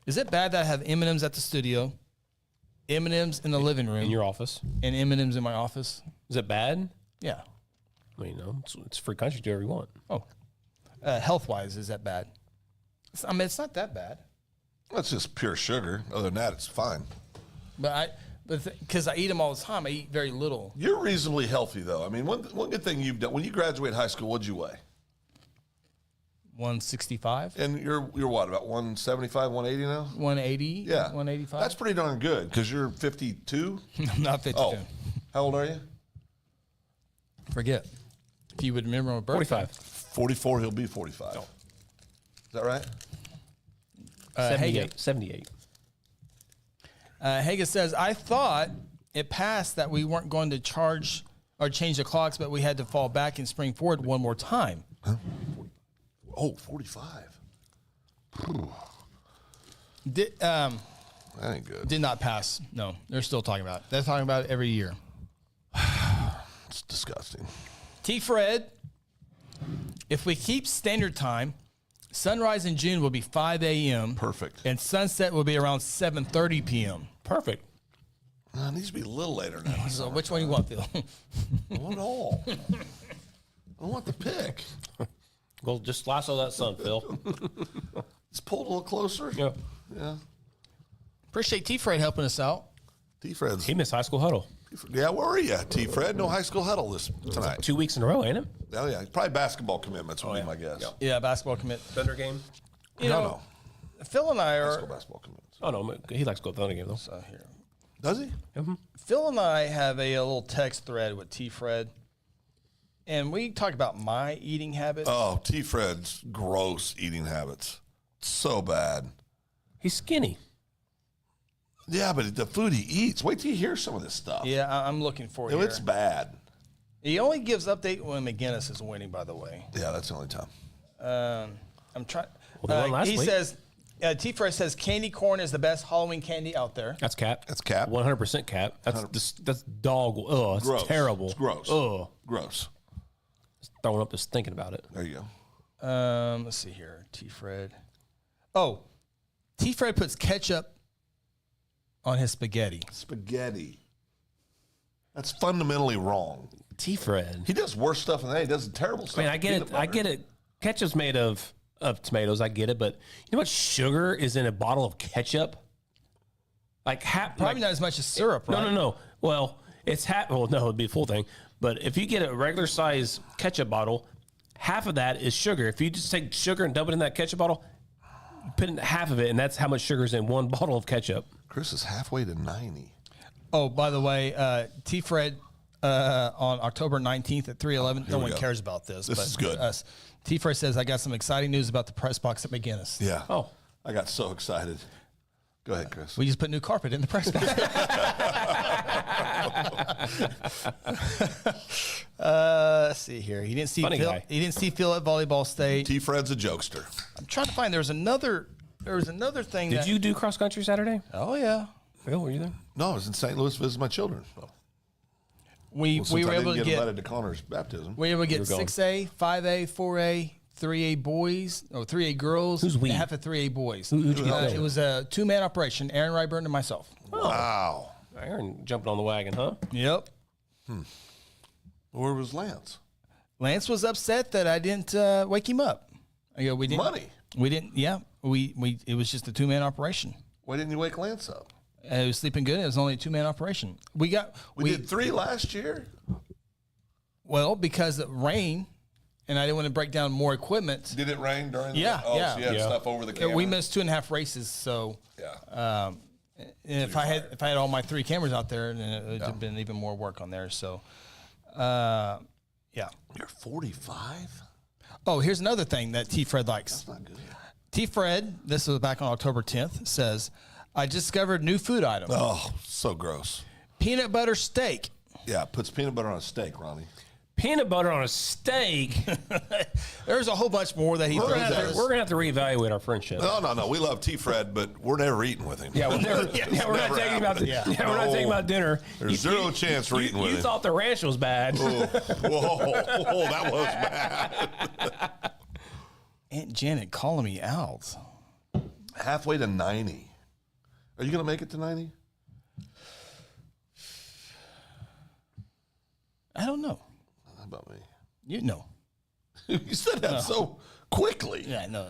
Is it bad that I have M&Ms at the studio, M&Ms in the living room, In your office. and M&Ms in my office? Is it bad? Yeah. I mean, it's free country. Do whatever you want. Oh. Health-wise, is that bad? It's not that bad. That's just pure sugar. Other than that, it's fine. But because I eat them all the time, I eat very little. You're reasonably healthy, though. I mean, one good thing you've done, when you graduated high school, what'd you weigh? 165. And you're what, about 175, 180 now? 180. Yeah. 185. That's pretty darn good, because you're 52. I'm not 52. Oh, how old are you? Forget. If you would remember my birthday. 45. 44, he'll be 45. Oh. Is that right? 78. 78. Haga says, I thought it passed that we weren't going to charge or change the clocks, but we had to fall back and spring forward one more time. Huh? Oh, 45. That ain't good. Did not pass. No, they're still talking about it. They're talking about it every year. It's disgusting. T. Fred, if we keep standard time, sunrise in June will be 5 a.m. Perfect. And sunset will be around 7:30 p.m. Perfect. It needs to be a little later now. So which one you want, Phil? I want all. I want the pick. Well, just lasso that sun, Phil. It's pulled a little closer. Yeah. Yeah. Appreciate T. Fred helping us out. T-Fred's. He missed high school huddle. Yeah, where were you, T-Fred? No high school huddle tonight. 2 weeks in a row, ain't it? Oh, yeah. Probably basketball commitments would be my guess. Yeah, basketball commit. Thunder game? No. Phil and I High are. school basketball commitments. Oh, no. He likes to go to Thunder game, though. Here. Does he? Phil and I have a little text thread with T. Fred, and we talk about my eating habits. Oh, T-Fred's gross eating habits. So bad. He's skinny. Yeah, but the food he eats. Wait till you hear some of this stuff. Yeah, I'm looking for it. No, it's bad. He only gives update when McGinnis is winning, by the way. Yeah, that's the only time. I'm trying. Well, they won last he week. says, T. Fred says candy corn is the best Halloween candy out there. That's cap. That's cap. 100% cap. That's dog. Oh, it's Gross. terrible. It's gross. Oh, Gross. throwing up just thinking about it. There you go. Let's see here. T. Fred. Oh, T. Fred puts ketchup on his spaghetti. Spaghetti. That's fundamentally wrong. T-Fred. He does worse stuff than that. He does terrible stuff. I mean, I get it. I get it. Ketchup's made of tomatoes. I get it. But you know what sugar is in a bottle of ketchup? Like Probably not as much as syrup, right? No. Well, it's well, no, it'd be a full thing. But if you get a regular size ketchup bottle, half of that is sugar. If you just take sugar and dump it in that ketchup bottle, you put in half of it, and that's how much sugar is in one bottle of ketchup. Chris is halfway to 90. Oh, by the way, T. Fred on October 19th at 3:11. No one cares about this. This is good. Us. T. Fred says, I got some exciting news about the press box at McGinnis. Yeah. Oh. I got so excited. Go ahead, Chris. We just put new carpet in the press box. Let's see here. He didn't see Funny Phil. guy. He didn't see Phil at Volleyball State. T-Fred's a jokester. I'm trying to find. There was another thing. Did you do cross country Saturday? Oh yeah. Phil, were you there? No, I was in St. Louis visiting my children. So. We Since were I able didn't to get get invited to Connor's baptism. we were able to get You were going. 6A, 5A, 3A boys or 3A girls. Who's we? And half of 3A boys. Who'd you get It was a 2-man operation. Aaron Ryburn and myself. Wow. Aaron jumping on the wagon, huh? Yep. Where was Lance? Lance was upset that I didn't wake him up. I go, we didn't. Money. We didn't. Yeah. We. It was just a 2-man operation. Why didn't you wake Lance up? He was sleeping good. It was only a 2-man operation. We did 3 last year. Well, because of rain, and I didn't want to break down more equipment. Did it rain during the Yeah, yeah. So you had Yeah. stuff over the camera? We missed 2.5 races, so Yeah. and if I had all my 3 cameras out there, then it would have been even more work on there. So, yeah. You're 45? Oh, here's another thing that T. Fred likes. Not good. T. Fred, this was back on October 10th, says, I discovered new food item. Oh, so gross. Peanut butter steak. Yeah, puts peanut butter on a steak, Ronnie. Peanut butter on a steak. There's a whole bunch more that he We're throws gonna at have us. to, we're gonna have to reevaluate our friendship. No. We love T. Fred, but we're never eating with him. Yeah, we're never, we're not never taking about happening. we're not taking about dinner. There's zero chance we're eating with You him. thought the ranch was bad. Whoa, that was bad. Aunt Janet calling me out. Halfway to 90. Are you going to make it to 90? I don't know. How about me? You know. You said that so quickly. Yeah, no.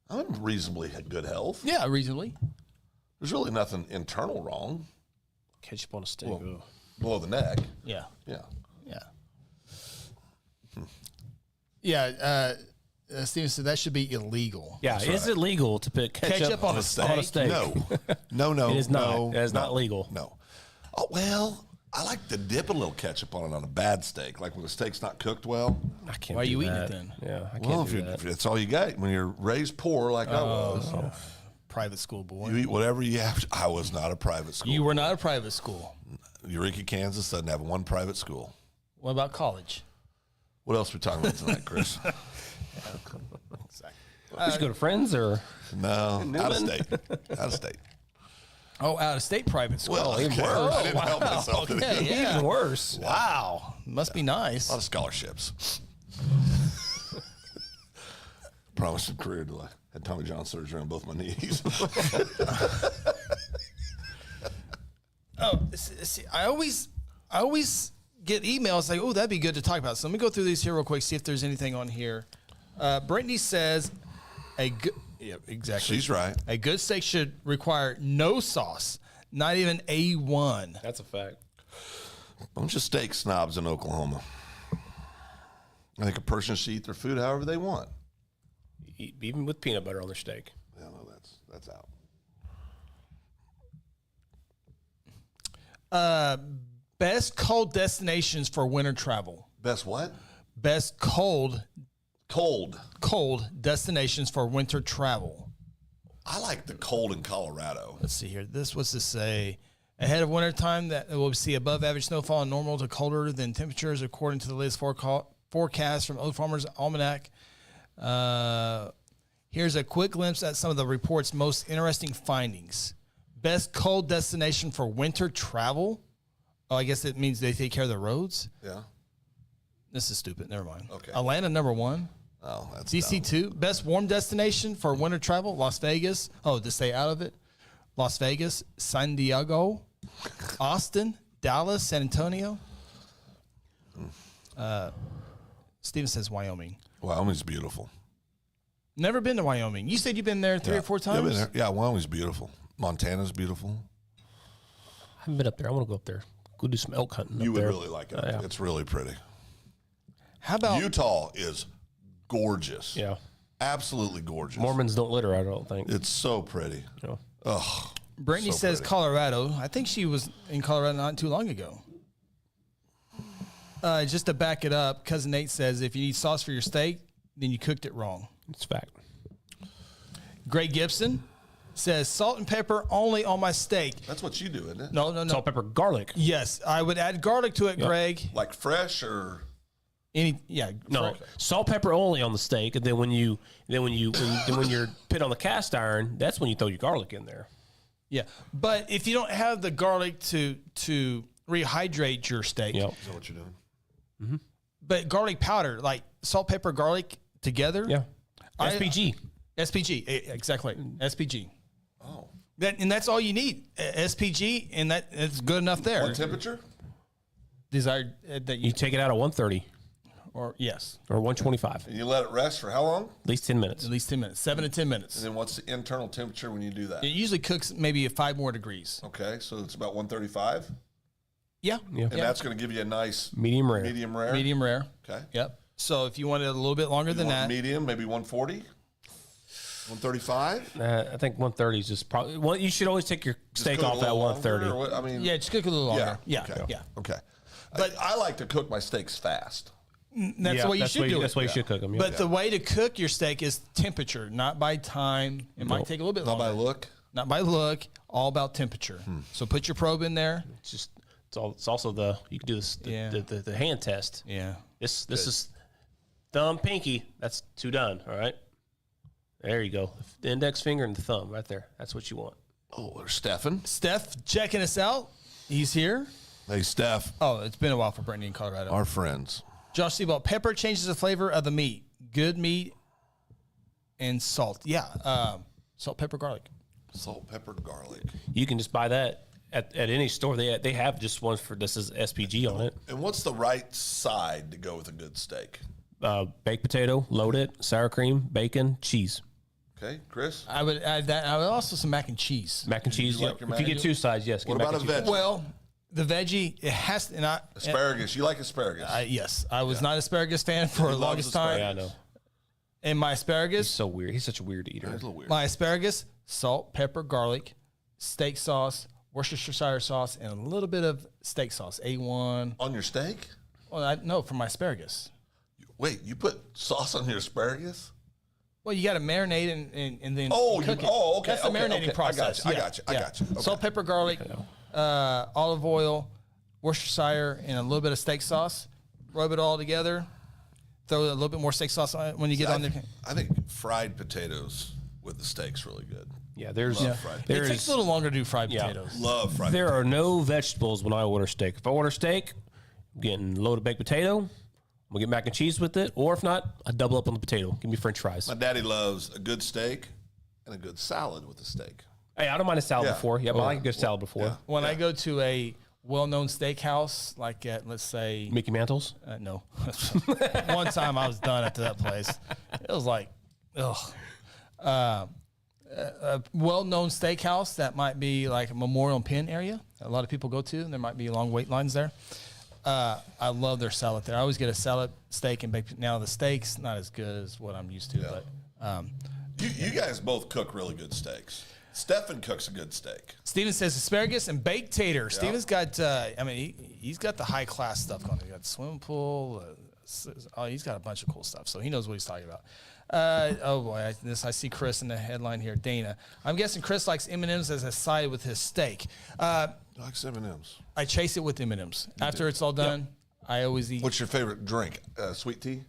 I'm in reasonably good health. Yeah, reasonably. There's really nothing internal wrong. Ketchup on a steak. Below the neck. Yeah. Yeah. Yeah. Steven said that should be illegal. Yeah, is it legal to put ketchup on a on a steak? steak? No. It is not. No, It is not legal. No. Oh, well, I like to dip a little ketchup on it on a bad steak, like when the steak's not cooked well. I can't. Why are do you eating that. it then? Yeah, I can't Well, do if that. that's all you got, when you're raised poor like I was, Private school boy. you eat whatever you have to. I was not a private school. You were not a private school. Eureka, Kansas doesn't have one private school. What about college? What else are we talking about tonight, Chris? Did you go to Friends or? No, out of state. Out of state. Oh, out of state private school. Well, even okay. worse. I didn't help myself. Okay, yeah. Even worse. Wow. Must be nice. A lot of scholarships. Promised a career till I had Tommy John surgery on both my knees. See, I always get emails like, oh, that'd be good to talk about. So let me go through these here real quick, see if there's anything on here. Brittany says yeah, exactly. She's right. A good steak should require no sauce, not even A1. That's a fact. Bunch of steak snobs in Oklahoma. I think a person should eat their food however they want. Even with peanut butter on their steak. Yeah, no, that's out. Best cold destinations for winter travel. Best what? Best cold Cold. destinations for winter travel. I like the cold in Colorado. Let's see here. What's this say? Ahead of winter time, that we'll see above average snowfall and normal to colder than temperatures, according to the latest forecast from Old Farmer's Almanac. Here's a quick glimpse at some of the report's most interesting findings. Best cold destination for winter travel. Oh, I guess it means they take care of the roads. Yeah. This is stupid. Never mind. Okay. Atlanta, number 1. Oh, that's DC dumb. 2. Best warm destination for winter travel. Las Vegas. Oh, to stay out of it. Las Vegas, San Diego, Austin, Dallas, San Antonio. Steven says Wyoming. Wyoming's beautiful. Never been to Wyoming. You said you've been there three or four Yeah, I've been times? there. Yeah, Wyoming's beautiful. Montana's beautiful. I haven't been up there. I want to go up there. Go do some elk hunting. You up would there. really like it. Yeah. It's really pretty. How about Utah is gorgeous. Yeah. Absolutely gorgeous. Mormons don't litter, I don't think. It's so pretty. Yeah. Ugh. Brittany so says pretty. Colorado. I think she was in Colorado not too long ago. Just to back it up, Cousin Nate says if you need sauce for your steak, then you cooked it wrong. It's a fact. Greg Gibson says salt and pepper only on my steak. That's what you do, isn't it? No. Salt, pepper, garlic. Yes, I would add garlic to it, Greg. Like fresh or No, salt, pepper only on the steak, and then when you're put on the cast iron, that's when you throw your garlic in there. Yeah, but if you don't have the garlic to rehydrate your steak, Yep. Is that what you're doing? but garlic powder, like salt, pepper, garlic together. Yeah. SPG. SPG, exactly. SPG. Oh. And that's all you need. SPG, and that's good enough there. What temperature? Desired that You take it out at 130 or yes, or 125. And you let it rest for how long? At least 10 minutes. at least 10 minutes, 7 to 10 minutes. And then what's the internal temperature when you do that? It usually cooks maybe 5 more degrees. Okay, so it's about 135. Yeah. Yeah. And that's going to give you a nice Medium rare. medium rare. Medium rare. Okay. Yep. So if you want it a little bit longer than Want that, medium, maybe 140, 135. I think 130 is just probably. Well, you should always take your steak Cook it a off at little 130. longer, or what? I mean, yeah, just cook a little longer. Yeah. Okay. Yeah. Okay. But I like to cook my steaks fast. That's the way you should do That's it. why you should cook them. But the way to cook your steak is temperature, not by time. It might take a little bit Not longer. by look. Not by look. All about temperature. So put your probe in there. it's also the you can do this the hand test. Yeah. This is thumb, pinky. That's 2 done. All right. There you go. The index finger and the thumb right there. That's what you want. Oh, there's Stefan. Steph checking us out. He's here. Hey, Steph. Oh, it's been a while for Brittany in Colorado. Our friends. Josh Seabolt, pepper changes the flavor of the meat. Good meat and salt. Yeah. Salt, pepper, garlic. Salt, pepper, garlic. You can just buy that at any store. They have just ones for this is SPG on it. And what's the right side to go with a good steak? Baked potato, loaded, sour cream, bacon, cheese. Okay, Chris? I would add that. I would also some mac and cheese. Mac and cheese. like Yep. your If mac you and get 2 sides, yes. What get mac about and a cheese. veggie? Well, the veggie, it has to not. Asparagus. You like asparagus? Yes. I was not asparagus fan for the loves longest time. Yeah, I know. And my asparagus, So weird. He's such a weird eater. It's a little weird. my asparagus, salt, pepper, garlic, steak sauce, Worcestershire sauce, and a little bit of steak sauce. A1. On your steak? Well, no, for my asparagus. Wait, you put sauce on your asparagus? Well, you got to marinate and then cook it. oh, okay. That's the okay, marinating okay. process. I got you. I got you. Okay. Salt, pepper, garlic, olive oil, Worcestershire, and a little bit of steak sauce. Rub it all together. Throw a little bit more steak sauce on it when you get on there. I think fried potatoes with the steak's really good. Yeah, there's It there's takes a little longer to do fried potatoes. Love fried there are no vegetables when I order steak. If I order steak, I'm getting loaded baked potato. I'm gonna get mac and cheese with it, or if not, I double up on the potato. Give me French fries. My daddy loves a good steak and a good salad with the steak. Hey, I don't mind a salad Yeah. before. Yeah, but I like a good salad before. Yeah. When I go to a well-known steakhouse, like at, let's say, Mickey Mantles. no. One time I was done after that place. It was like, ugh. A well-known steakhouse that might be like a Memorial and Penn area. A lot of people go to, and there might be long wait lines there. I love their salad there. I always get a salad, steak, and baked. Now the steak's not as good as what I'm used to, but You guys both cook really good steaks. Stefan cooks a good steak. Steven says asparagus and baked tater. Steven's got, he's got the high class stuff going. He's got the swimming pool. He's got a bunch of cool stuff. So he knows what he's talking about. Oh boy, I see Chris in the headline here. Dana, I'm guessing Chris likes M&Ms as a side with his steak. I like M&Ms. I chase it with M&Ms. After it's all done, I always eat. What's your favorite drink? Sweet tea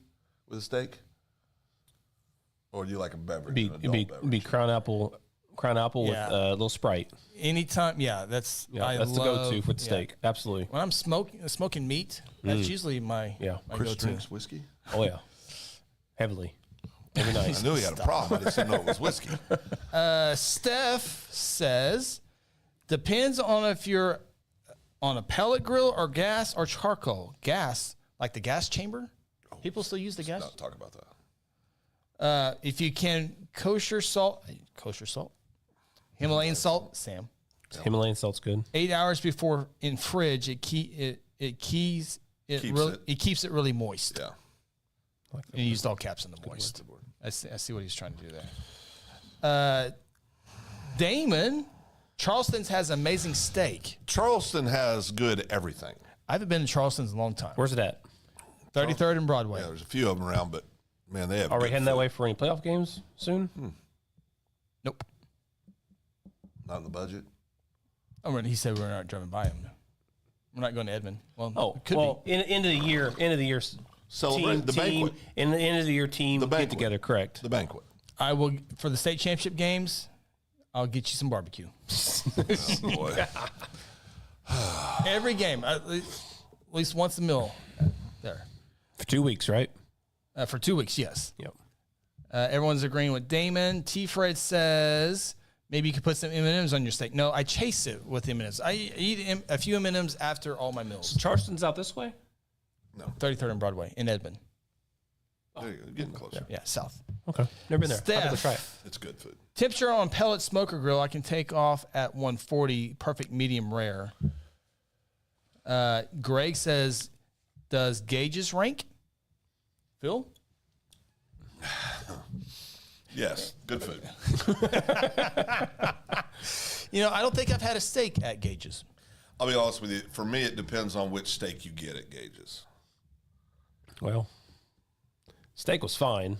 with a steak? Or do you like a beverage? an adult It'd beverage? be crown apple with a little Sprite. Anytime, that's That's the go-to for the steak. Absolutely. When I'm smoking meat, that's usually my my Chris go-to. drinks whiskey? Oh yeah, heavily. Every night. I knew he had a problem. I just didn't know it was whiskey. Steph says, depends on if you're on a pellet grill or gas or charcoal. Gas, like the gas chamber. People still use the gas. Not talk about that. If you can kosher salt, Himalayan salt, Sam. Himalayan salt's good. 8 hours before in fridge, it keeps it really moist. Yeah. And he used all caps in the moist. I see what he's trying to do there. Damon, Charleston's has amazing steak. Charleston has good everything. I haven't been to Charleston's in a long time. Where's it at? 33rd and Broadway. Yeah, there's a few of them around, but man, they have. Are we good heading that food. way for any playoff games soon? Nope. Not in the budget. He said we're not driving by him. We're not going to Edmond. Well, Oh, it could well, end of the year, Celebrate the banquet. In the end of the year team The get banquet. together. Correct. The banquet. I will for the state championship games. I'll get you some barbecue. Oh, boy. Every game, at least once a meal. There For 2 weeks, right? for 2 weeks. Yes. Yep. Everyone's agreeing with Damon. T. Fred says maybe you could put some M&Ms on your steak. No, I chase it with M&Ms. I eat a few M&Ms after all my meals. Charleston's out this way? 33rd and Broadway in Edmond. There you go. Getting closer. Yeah, south. Okay. Never been there. Steph. I'll have to try it. It's good food. Temperature on pellet smoker grill, I can take off at 140, perfect medium rare. Greg says, does gauges rank? Phil? Yes, good food. I don't think I've had a steak at Gauges. I'll be honest with you. For me, it depends on which steak you get at Gauges. Well, steak was fine.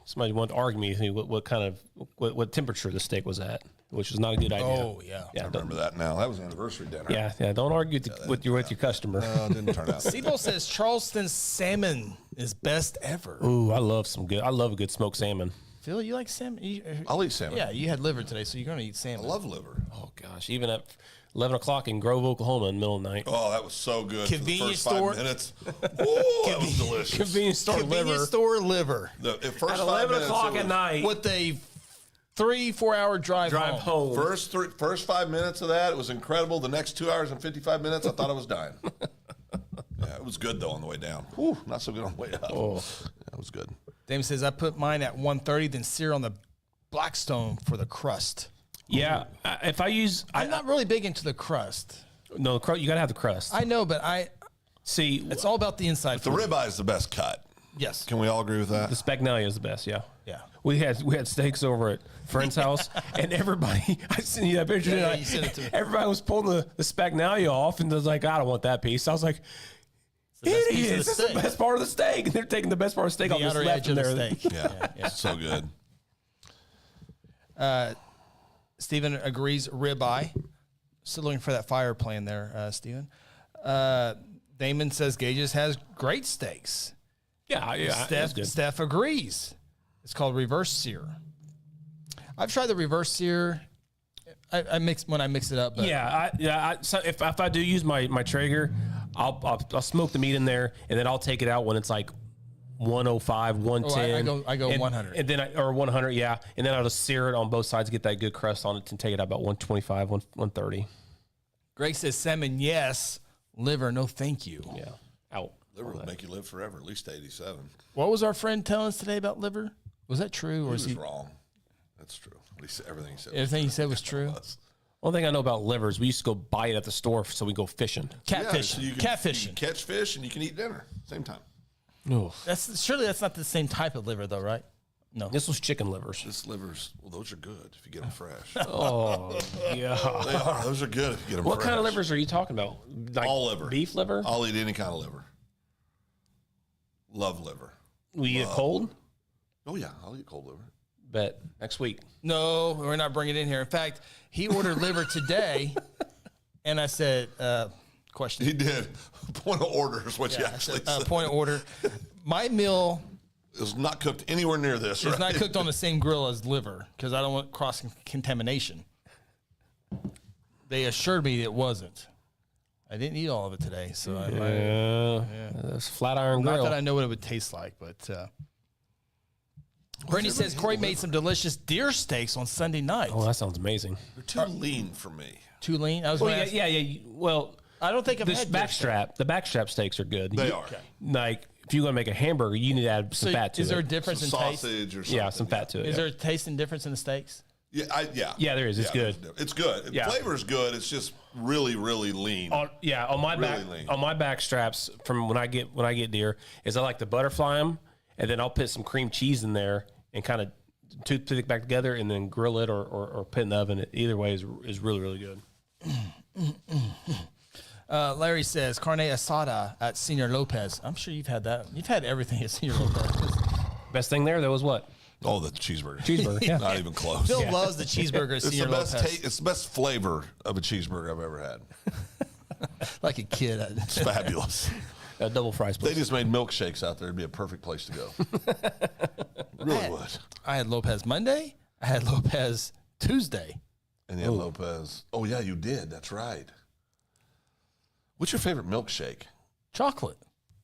Somebody wanted to argue me what temperature the steak was at, which was not a good idea. Oh, yeah. I remember that now. That was an anniversary dinner. Yeah. Don't argue with your customer. No, it didn't turn out. Siebel says Charleston salmon is best ever. Ooh, I love a good smoked salmon. Phil, you like salmon? I'll eat salmon. Yeah, you had liver today, so you're going to eat salmon. I love liver. Oh gosh, even at 11 o'clock in Grove, Oklahoma, in the middle of the night. Oh, that was so good. Convenience for the store. first 5 minutes. Ooh, that was delicious. Convenience store Convenience liver store liver. The first at 5 11 minutes, o'clock it at was- night. With a 3-4 hour drive home. First 5 minutes of that, it was incredible. The next 2 hours and 55 minutes, I thought I was dying. Yeah, it was good though on the way down. Whew, not so good on the way up. Oh. That was good. Damon says I put mine at 130, then sear on the Blackstone for the crust. Yeah, if I use, I'm not really big into the crust. no, you gotta have the crust. I know, but See, it's all about the inside. The ribeye is the best cut. Yes. Can we all agree with that? the Spagnalia is the best. Yeah. Yeah. We had steaks over at a friend's house, and everybody, I sent you that picture. Yeah, tonight. you sent it to me. Everybody was pulling the Spagnalia off, and was like, I don't want that piece. I was like, the best piece of the idiots, this is the steak. best part of the steak. And they're taking the best part of the steak off The this outer left edge in of there. the steak. Yeah, so good. Stephen agrees ribeye. Still looking for that fire plan there, Stephen. Damon says Gauges has great steaks. Yeah, that's good. Steph agrees. It's called reverse sear. I've tried the reverse sear. I mix it up. But So if I do use my Traeger, I'll smoke the meat in there, and then I'll take it out when it's like 105, 110. I go 100. And then or 100, yeah. And then I'll just sear it on both sides, get that good crust on it, and take it out about 125, 130. Greg says salmon, yes. Liver, no thank you. Yeah, out. Liver will make you live forever, at least 87. What was our friend telling us today about liver? Was that true? Or He is was he wrong. That's true. Everything he said. everything he said was true? One thing I know about liver is we used to go buy it at the store so we go fishing. Catfishing. You Catfishing. can catch fish and you can eat dinner same time. Oh, Surely that's not the same type of liver though, right? No. this was chicken livers. This liver's, well, those are good if you get them fresh. Oh, yeah. They are. Those are good if you get them What fresh. kind of livers are you talking about? Like All liver. Beef liver? I'll eat any kind of liver. Love liver. We eat it cold? Oh, yeah. I'll eat cold liver. Bet. Next week. No, we're not bringing it in here. In fact, he ordered liver today, and I said, question. He did. Point of order is what you actually said. Point of order. My meal It was not cooked anywhere near this. is not cooked on the same grill as liver because I don't want cross contamination. They assured me it wasn't. I didn't eat all of it today, so That's flat iron not grill. that I know what it would taste like, but Brittany says Corey made some delicious deer steaks on Sunday night. Oh, that sounds amazing. They're too lean for me. Too lean? I was Well, gonna ask- Well, I don't think I've this had deer steak. the backstrap steaks are good. They are. Like, if you're going to make a hamburger, you need to add some fat to is there a it. difference Some in taste? sausage or something. Yeah, some fat to it. Is there a taste and difference in the steaks? Yeah. Yeah, there is. It's good. It's good. Yeah. The flavor is good. It's just really, really lean. On my Really lean. back straps from when I get deer is I like to butterfly them, and then I'll put some cream cheese in there and kind of toothpick it back together, and then grill it or put in the oven. Either way is really, really good. Larry says carne asada at Senor Lopez. I'm sure you've had that. You've had everything at Senor Lopez. Best thing there was what? Oh, the cheeseburger. Cheeseburger. Yeah. Not even close. Phil loves the cheeseburger at It's Senor the best Lopez. it's the best flavor of a cheeseburger I've ever had. Like a kid. It's fabulous. Double fries, They please. just made milkshakes out there. It'd be a perfect place to go. Really would. I had Lopez Monday. I had Lopez Tuesday. And then Lopez. Oh, yeah, you did. That's right. What's your favorite milkshake? Chocolate.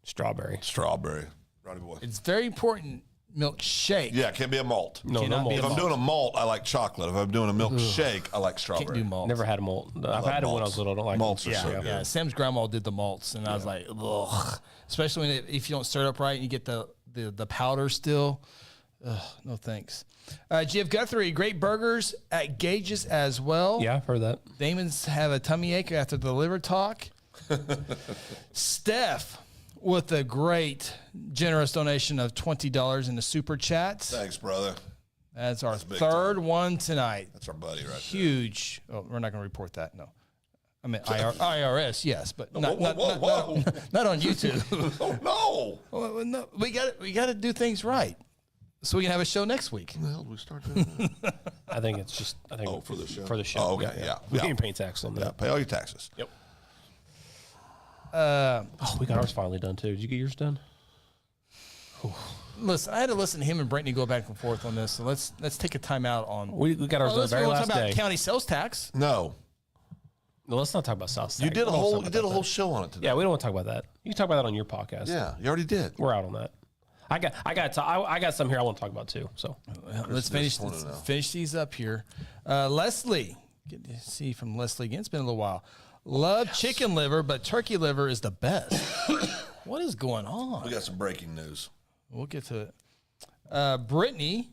Strawberry. Strawberry. Ronnie boy. It's very important milkshake. Yeah, it can't be a malt. No, Cannot no be malt. If I'm doing a malt, I like chocolate. If I'm doing a milkshake, I like strawberry. Can't do malt. Never had a malt. I've had it when I was little. I don't like Malts them. are so good. Yeah, Sam's grandma did the malts, and I was like, ugh. Especially if you don't stir it up right and you get the powder still. Ugh, no thanks. GF Guthrie, great burgers at Gage's as well. Yeah, I've heard that. Damon's have a tummy ache after the liver talk. Steph with a great, generous donation of $20 in the super chat. Thanks, brother. That's our big third one tonight. That's our buddy right Huge. Oh, we're not going to report that. No. I mean, IRS, yes, but not whoa. not on YouTube. there. Oh, no. Well, no, we got to do things right, so we can have a show next week. When the hell did we start doing that? I think it's just. for the show? For the show. Oh, okay, yeah. We Yeah. can pay tax on that. Yeah, pay all your taxes. Yep. Oh, we got ours finally done too. Did you get yours done? Listen, I had to listen to him and Brittany go back and forth on this, so let's take a time out on. We got ours done the Let's very talk last about day. county sales tax. No. No, let's not talk about South Side. You did a We don't whole talk about that. show on it today. Yeah, we don't want to talk about that. You can talk about that on your podcast. Yeah, you already did. We're out on that. I got some here I want to talk about too. So Let's finish these up here. Leslie, good to see from Leslie again. It's been a little while. Love chicken liver, but turkey liver is the best. What is going on? We got some breaking news. We'll get to it. Brittany,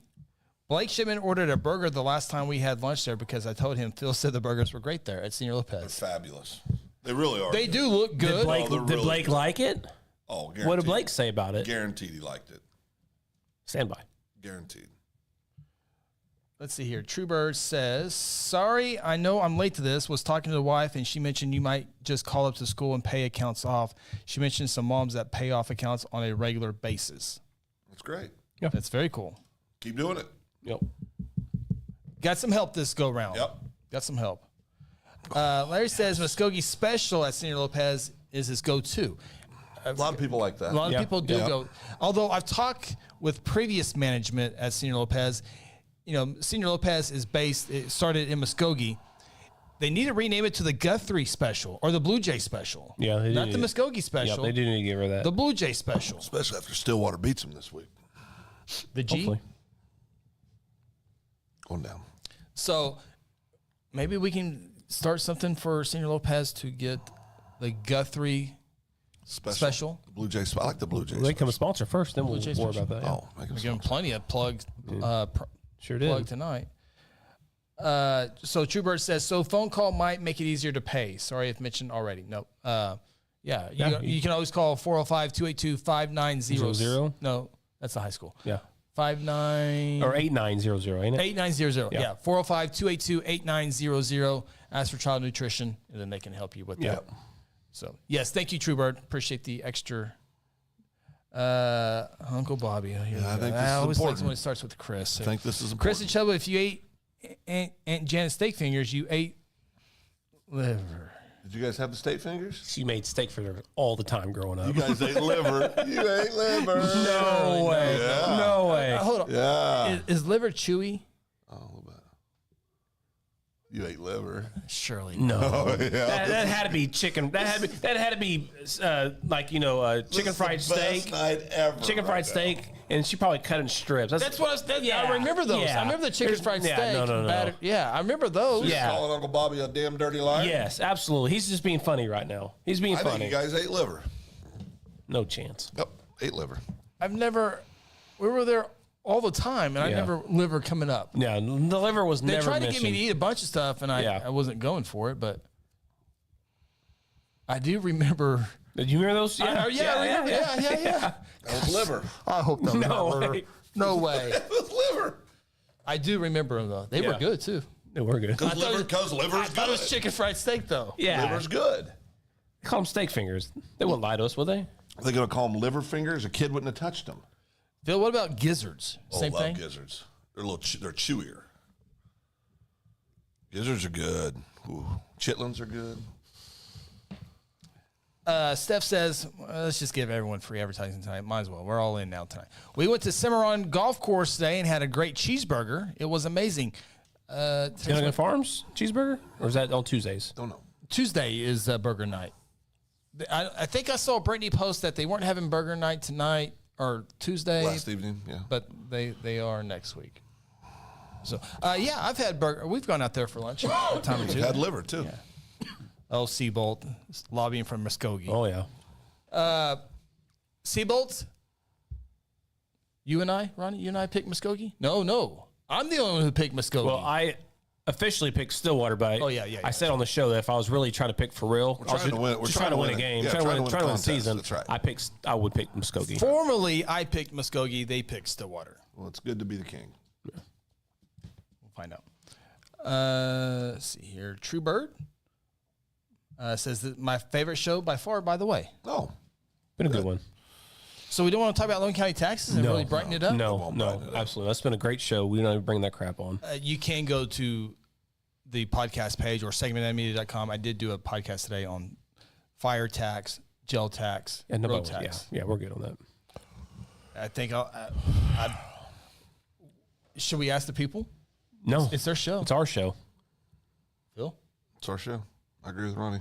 Blake Shipman ordered a burger the last time we had lunch there because I told him Phil said the burgers were great there at Senor Lopez. Fabulous. They really are. They good. do look good. did Blake, they're did really Blake good. like it? Oh, guaranteed. What did Blake say about it? Guaranteed he liked it. Stand by. Guaranteed. Let's see here. Truebird says, sorry, I know I'm late to this. Was talking to the wife, and she mentioned you might just call up to school and pay accounts off. She mentioned some moms that pay off accounts on a regular basis. That's great. That's very cool. Keep doing it. Yep. Got some help this go round. Yep. Got some help. Larry says Muskogee Special at Senor Lopez is his go-to. A lot of people like that. A lot of Yeah. people do Yeah. go. Although I've talked with previous management at Senor Lopez, you know, Senor Lopez is based. It started in Muskogee. They need to rename it to the Guthrie Special or the Blue Jay Special. Yeah, they do not need the it. Muskogee Yep, Special. they do need to get rid of that. The Blue Jay Special. Especially after Stillwater beats them this week. The G. Hopefully. Going down. So maybe we can start something for Senor Lopez to get the Guthrie Special. The Blue Jay. I like the Blue Jay. They come a sponsor first, then we'll Jay worry special. about that. Yeah. Oh, make We them give him plenty of plug. Sure Plug did. tonight. So Truebird says, so phone call might make it easier to pay. Sorry if mentioned already. Nope. You can always call 405-282-5900. No, that's the high school. Yeah. 59 Or 8900, ain't it? 8900. Yeah. 405-282-8900. Ask for child nutrition, and then they can help you with that. So, yes, thank you, Truebird. Appreciate the extra. Uncle Bobby. I think this is I always like important. when it starts with Chris. I think this is Chris important. and Chubba, if you ate Aunt Janet's steak fingers, you ate liver. Did you guys have the state fingers? She made steak for her all the time growing up. You guys ate liver. You ate liver. No way. Yeah. No way. Hold on. Yeah. Is liver chewy? Oh, a little bit. You ate liver. Surely. No. Oh, yeah. That had to be chicken. That had to be chicken fried steak. Best night ever. Chicken fried steak, and she probably cut in strips. That's what I remember those. Yeah. I remember the chicken fried steak. No. battered- Yeah, I remember those. Yeah. Calling Uncle Bobby a damn dirty liar? Yes, absolutely. He's just being funny right now. He's being I think funny. you guys ate liver. No chance. Yep, ate liver. We were there all the time, and I Yeah. never liver coming up. Yeah, the liver was They never tried to mentioned. get me to eat a bunch of stuff, and Yeah. I wasn't going for it, but I do remember. Did you remember those? I remember. Yeah. That was liver. I hope that was No not liver. way. No way. That was liver. I do remember them though. They were Yeah. good too. They were good. Because liver's I good. thought it was chicken fried steak though. Yeah. Liver's good. Call them steak fingers. They wouldn't lie to us, would they? Are they going to call them liver fingers? A kid wouldn't have touched them. Phil, what about gizzards? Same love thing. gizzards. They're they're chewier. Gizzards are good. Ooh. Chitlins are good. Steph says, let's just give everyone free advertising tonight. Might as well. We're all in now tonight. We went to Cimarron Golf Course today and had a great cheeseburger. It was amazing. Kentucky Farms cheeseburger? Or is that on Tuesdays? Don't know. Tuesday is burger night. I think I saw Brittany post that they weren't having burger night tonight or Tuesday. Last evening, yeah. But they are next week. So yeah, I've had burger. We've gone out there for lunch a time or two. Had liver too. Yeah. Oh, Seabolt lobbying from Muskogee. Oh yeah. Seabolt, you and I, Ronnie, you and I picked Muskogee. No, I'm the only one who picked Muskogee. Well, I officially picked Stillwater, but I said on the show that if I was really trying to pick for real, I was just trying to win a game, trying to win a season. That's right. I would pick Muskogee. Formerly, I picked Muskogee. They picked Stillwater. Well, it's good to be the king. We'll find out. Let's see here. True Bird says that my favorite show by far, by the way. Oh, been a good one. So we don't want to talk about Logan County taxes and really brighten it up? No, absolutely. That's been a great show. We don't even bring that crap on. You can go to the podcast page or segmentmedia.com. I did do a podcast today on fire tax, jail tax, and road tax. Yeah, we're good on that. I think should we ask the people? No. It's their show. It's our show. Phil? it's our show. I agree with Ronnie.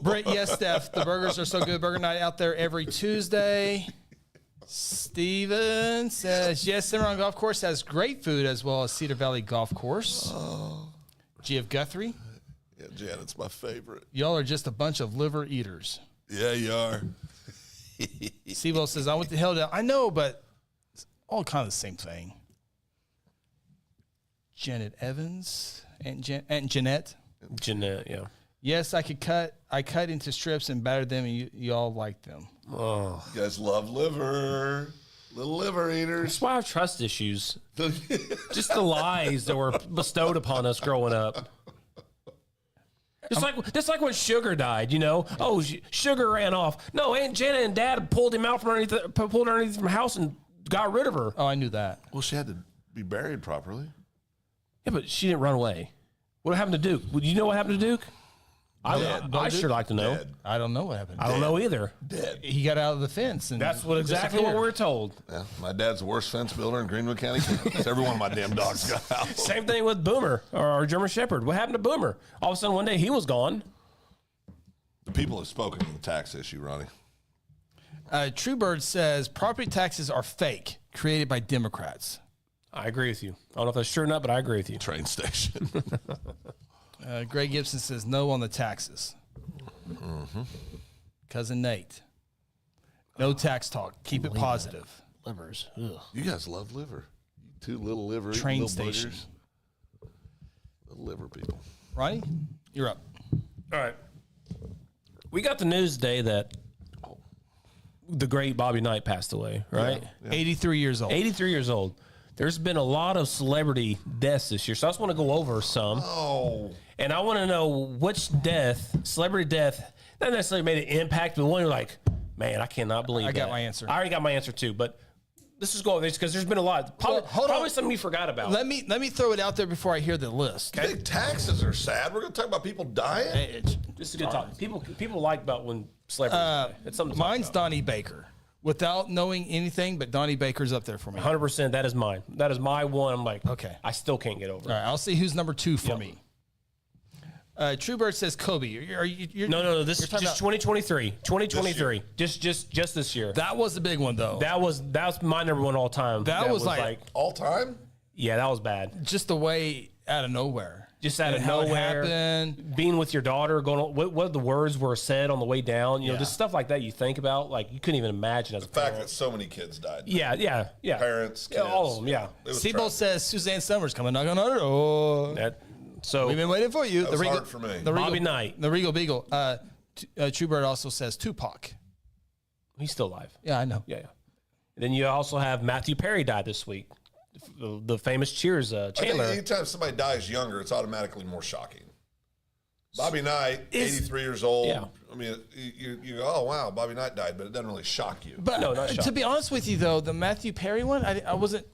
Brent, yes, Steph. The burgers are so good. Burger night out there every Tuesday. Steven says, yes, Cimarron Golf Course has great food as well as Cedar Valley Golf Course. GF Guthrie. Yeah, Janet's my favorite. Y'all are just a bunch of liver eaters. Yeah, you are. Seabolt says, I went to Hilldale. I know, but it's all kind of the same thing. Janet Evans. Aunt Jeanette. Jeanette, yeah. Yes, I cut into strips and battered them, and you all liked them. Oh. You guys love liver. Little liver eaters. That's why I have trust issues. Just the lies that were bestowed upon us growing up. Just like when Sugar died, you know. Oh, Sugar ran off. No, Aunt Jenna and Dad pulled him out from underneath from the house and got rid of her. Oh, I knew that. Well, she had to be buried properly. Yeah, but she didn't run away. What happened to Duke? Do you know what happened to Duke? I sure like to know. Dead. I don't know what happened. I don't know either. Dead. He got out of the fence, and That's exactly what we're told. Yeah, my dad's the worst fence builder in Greenwood County. Every one of my damn dogs got out. Same thing with Boomer, our German Shepherd. What happened to Boomer? All of a sudden, one day he was gone. The people have spoken on the tax issue, Ronnie. Truebird says property taxes are fake, created by Democrats. I agree with you. I don't know if that's true or not, but I agree with you. Train station. Greg Gibson says no on the taxes. Mm-hmm. Cousin Nate. No tax talk. Keep it positive. Livers. Ugh. You guys love liver. You two little liver Train little station. buggers. Little liver people. Ronnie, you're up. All right. We got the news today that the great Bobby Knight passed away, right? Yeah. 83 years old. 83 years old. There's been a lot of celebrity deaths this year, so I just want to go over some. Oh. And I want to know which celebrity death, not necessarily made an impact, but one you're like, man, I cannot believe I that. got my answer. I already got my answer too, but let's just go over this because there's been a lot. Probably something you forgot about. Let me throw it out there before I hear the list. I think taxes are sad. We're going to talk about people dying. This is a good talk. People like about when celebrities die. It's something to talk Mine's about. Donnie Baker. Without knowing anything, but Donnie Baker's up there for me. 100%. That is mine. That is my one. I'm like, Okay. I still can't get over it. All right, I'll see who's number 2 for me. Truebird says Kobe. You're No. This is you're talking just about- 2023. 2023. Just this year. That was the big one, though. That's my number one all time. That was like All time? yeah, that was bad. just the way out of nowhere. Just out of And how it nowhere, happened. being with your daughter, going what the words were said on the way down. You know, Yeah. just stuff like that. You think about like you couldn't even imagine as a The fact parent. that so many kids died. Yeah. Parents, yeah, all kids. of them. Yeah. It was Seabolt tragic. says Suzanne Summers coming knock on our door. So We've been waiting for you. That was hard for me. The Regal, Bobby Knight. The Regal Beagle. Truebird also says Tupac. he's still alive. Yeah, I know. Yeah. And then you also have Matthew Perry died this week, the famous Cheers I think Chandler. anytime somebody dies younger, it's automatically more shocking. Bobby Knight, 83 years old. Yeah. I mean, you go, oh, wow, Bobby Knight died, but it doesn't really shock you. But No, not to shocked. be honest with you, though, the Matthew Perry one, I wasn't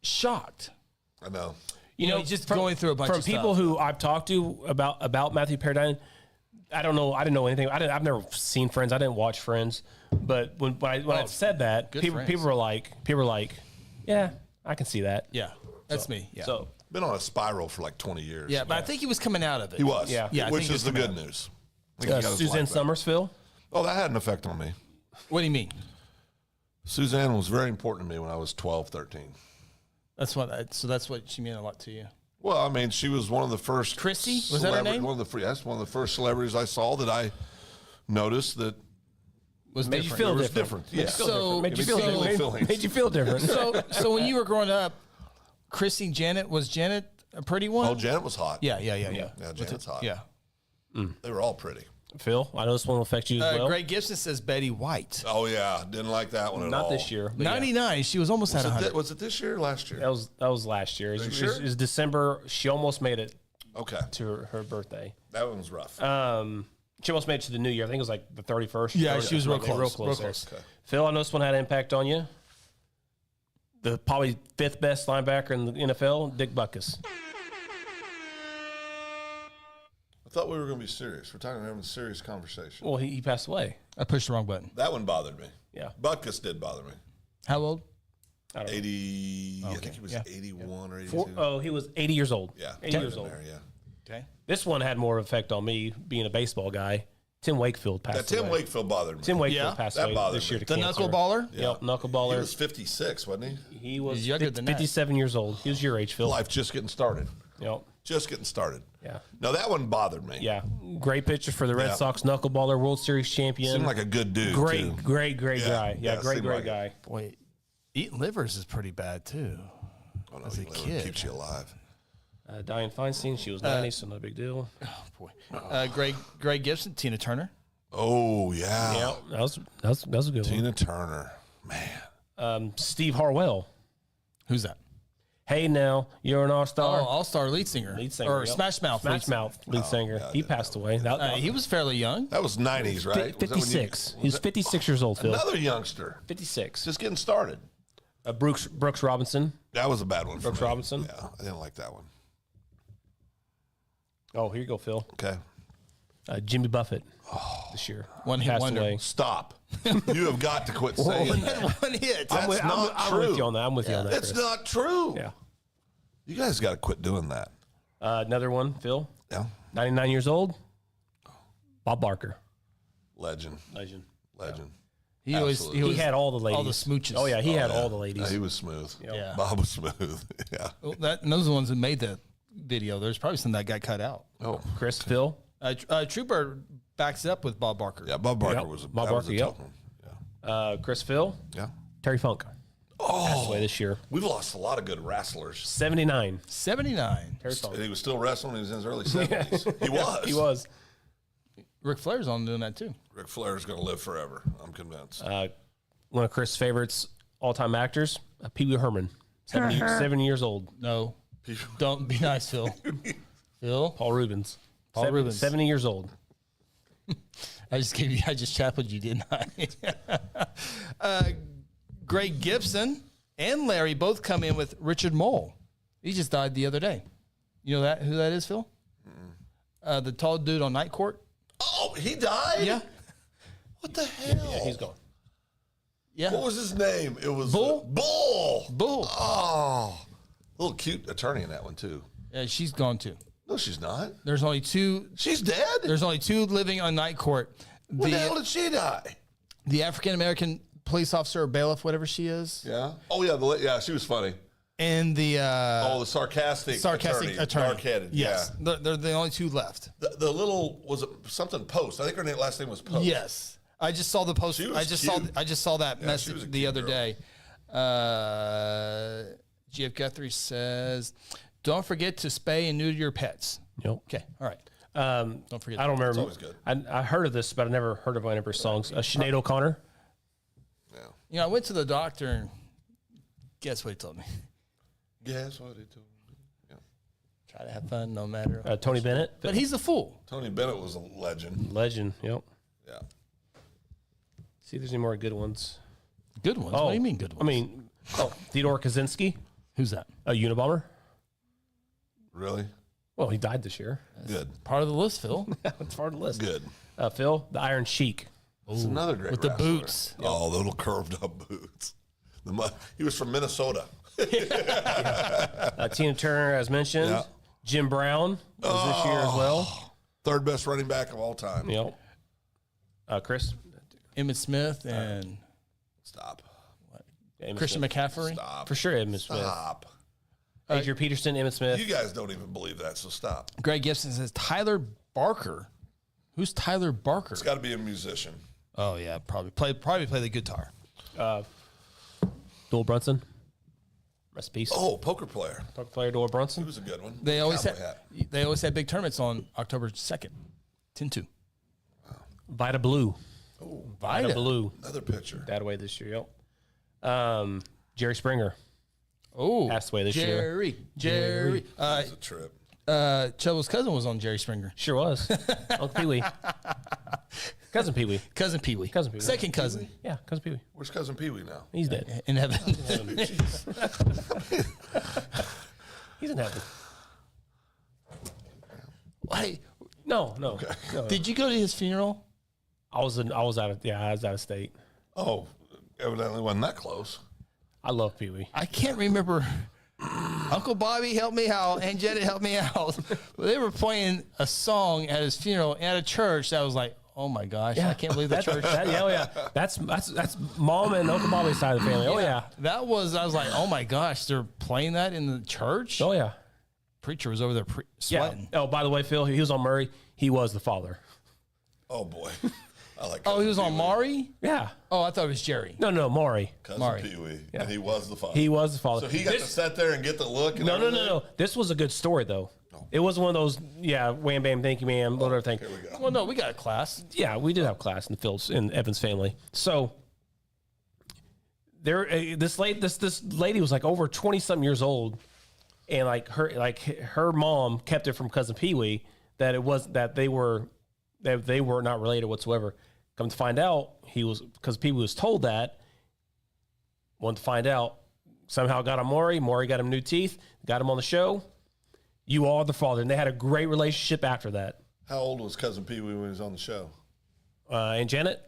shocked. I know. You know, just going through a bunch from of people stuff. who I've talked to about Matthew Perry dying. I don't know. I didn't know anything. I've never seen Friends. I didn't watch Friends. But when I said that, people were like, yeah, I can see that. Yeah, that's me. Yeah. So Been on a spiral for like 20 years. yeah, but I think he was coming out of it. He was. Yeah. Yeah, I Which think he is was the coming good out. news. I think he got his Suzanne life back. Summersville. Oh, that had an effect on me. What do you mean? Suzanne was very important to me when I was 12, 13. That's what she meant a lot to you. Well, I mean, she was one of the first. Chrissy? Was that her name? Yes, one of the first celebrities I saw that I noticed that Was Made you different. feel was different. different. Yeah. So- Made you so- feel different. feelings. Made you feel different. So when you were growing up, Chrissy and Janet, was Janet a pretty one? Oh, Janet was hot. Yeah. Yeah, Janet's hot. Yeah. They were all pretty. Phil, I know this one will affect you as well. Greg Gibson says Betty White. Oh, yeah. Didn't like that one at all. Not this year. but yeah. 99. She was almost at 100. Was it this year or last year? That was last year. It sure? was December. She almost made it Okay. to her birthday. That one was rough. She almost made it to the new year. I think it was like the 31st. Yeah, 30th. she was real Like, close. Real close. Real there. close. Okay. Phil, I know this one had an impact on you. The probably 5th best linebacker in the NFL, Dick Butkus. I thought we were going to be serious. We're having a serious conversation. Well, he passed away. I pushed the wrong button. That one bothered me. Yeah. Butkus did bother me. How old? I don't know. 80, I think he was Yeah. 81 or 82. He was 80 years old. Yeah. 80 years old. There, yeah. Okay. This one had more effect on me being a baseball guy. Tim Wakefield passed That away. Tim Wakefield bothered me. Tim Wakefield Yeah. passed That away bothered this year me. to The cancer. knuckleballer? Yep, He knuckleballer. was 56, wasn't he? He was He's younger than that. 57 years old. He was your age, Phil. Life just getting started. Yep. Just getting started. Yeah. No, that one bothered me. Yeah. Great pitcher for the Red Yeah. Sox, knuckleballer, World Series champion. Seemed like a good dude, great, too. great Yeah. guy. Yeah, Yeah, great seemed like guy. Boy, eating livers is pretty bad, too. Oh, no, As a he liver kid. keeps you alive. Diane Feinstein, she was 90, so no big deal. Boy. Greg Gibson, Tina Turner. Oh, yeah. Yeah, that was a good Tina Turner. Man. one. Steve Harwell. Who's that? Hey now, you're an all-star. Oh, All-Star lead singer. Lead singer. Or yep. Smash Mouth. Smash Mouth lead singer. yeah, I he didn't passed away. He was fairly young. That was 90s, right? Was that when you- 56. He was 56 years old, Phil. Another youngster. 56. Just getting started. Brooks Robinson. That was a bad one for Brooks me. Robinson? Yeah, I didn't like that one. Oh, here you go, Phil. Okay. Jimmy Buffett this year. One hit Passed wonder. away. Stop. You have got to quit saying that. One hit. That's not I'm true. with you on that. I'm with you on that. It's Chris. not true. Yeah. You guys got to quit doing that. Another one, Phil. Yeah. 99 years old. Bob Barker. Legend. Legend. He Absolutely. He had all the ladies. all the smooches. Oh, yeah. He had Yeah. all the ladies. He was smooth. Yeah. Bob was smooth. Yeah. Well, those are the ones that made the video. There's probably some that got cut out. Oh. Chris, Phil. Trooper backs it up with Bob Barker. Yeah. Bob Barker Yep. was a, Bob that was Barker, a yep. tough one. Chris, Phil. Yeah. Terry Funk. Passed away this year. We've lost a lot of good wrestlers. 79. 79. Terry Funk. And he was still wrestling. He was in his early 70s. He was. He was. Ric Flair's on doing that too. Ric Flair's going to live forever. I'm convinced. One of Chris' favorites, all-time actors, Pee Wee Herman. 70 years old. No. Don't be nice, Phil. Phil. Paul Rubens. Paul Rubens. 70 years old. I just chapeled you, didn't I? Greg Gibson and Larry both come in with Richard Mole. He just died the other day. You know who that is, Phil? The tall dude on Night Court. Oh, he died? Yeah. What the hell? Yeah, he's gone. Yeah. What was his name? It was Bull? Bull. Bull. Oh, little cute attorney in that one too. Yeah, she's gone too. No, she's not. There's only two. She's dead. There's only two living on Night Court. When the hell did she die? The African American police officer or bailiff, whatever she is, Yeah. Oh yeah. Yeah, she was funny. and the The sarcastic attorney. Dark-headed. Yes, Yeah. they're the only two left. The little was it something Post? I think her last name was Post. Yes, I just saw the post. She was I just cute. saw that Yeah, she message was a the cute other girl. day. GF Guthrie says, "Don't forget to spay and neuter your pets." Yep. Okay, all right. Don't forget. I don't remember. always good. I heard of this, but I never heard of any of her songs. Sinead O'Connor. Yeah. You know, I went to the doctor and guess what he told me? Guess what he told me. Yeah. Try to have fun no matter. Tony Bennett. But he's a fool. Tony Bennett was a legend. Legend. Yep. Yeah. See if there's any more good ones. Good ones. What do you mean good ones? I mean, Theodore Kaczynski, who's that? a Unabomber. Really? Well, he died this year. Good. Part of the list, Phil. It's hard to list. Good. Phil, the Iron Sheik. It's another great With the wrestler. boots. Oh, the little curved up boots. He was from Minnesota. Tina Turner, as mentioned. Yeah. Jim Brown was this year as well. Third best running back of all time. Yep. Chris. Emmett Smith and Stop. Emmitt Christian Smith. McCaffrey. Stop. For sure, Emmitt Smith. Stop. Adrian Peterson, Emmitt Smith. You guys don't even believe that, so stop. Greg Gibson says Tyler Barker. Who's Tyler Barker? It's got to be a musician. Oh yeah, probably play the guitar. Doyle Brunson. Rest in peace. Oh, poker player. Poker player Doyle He Brunson. was a good one. They always Cowboy had big tournaments on October 2nd. 10-2. Vita Blue. Vita Blue. Another pitcher. Died away this year. Yep. Jerry Springer. Oh, Passed away this year. Jerry. It's a trip. Chubble's cousin was on Jerry Springer. Sure was. Uncle Pee Wee. Cousin Pee Wee. Cousin Pee Wee. Cousin Pee Wee. Second cousin. Yeah, Cousin Pee Wee. Where's Cousin Pee Wee now? He's dead. In heaven. He's in heaven. Hey, No. did you go to his funeral? I was out of state. Oh, evidently wasn't that close. I love Pee Wee. I can't remember. Uncle Bobby helped me out. Aunt Janet helped me out. They were playing a song at his funeral at a church that was like, oh my gosh, I can't believe the church. That's mom and Uncle Bobby's side of the family. Oh yeah. I was like, oh my gosh, they're playing that in the church? Oh yeah. Preacher was over there sweating. Yeah. Oh, by the way, Phil, he was on Murray. He was the father. Oh boy. I like. Oh, he was Cousin on Pee Wee. Maury? Yeah. Oh, I thought it was Jerry. No, Maury. Cousin Maury. Pee Wee, and he was the father. He was the father. So he got to sit there and get the look. And No. everything? This was a good story though. It was one of those, wham bam, thank you, ma'am, whatever thing. Here we go. Well, no, we got a class. Yeah, we did have class in Phil's in Evan's family. So this lady was like over 20-something years old, and her mom kept it from Cousin Pee Wee that they were not related whatsoever. Come to find out, because Pee Wee was told that. Wanted to find out, somehow got on Maury. Maury got him new teeth, got him on the show. You are the father, and they had a great relationship after that. How old was Cousin Pee Wee when he was on the show? And Janet,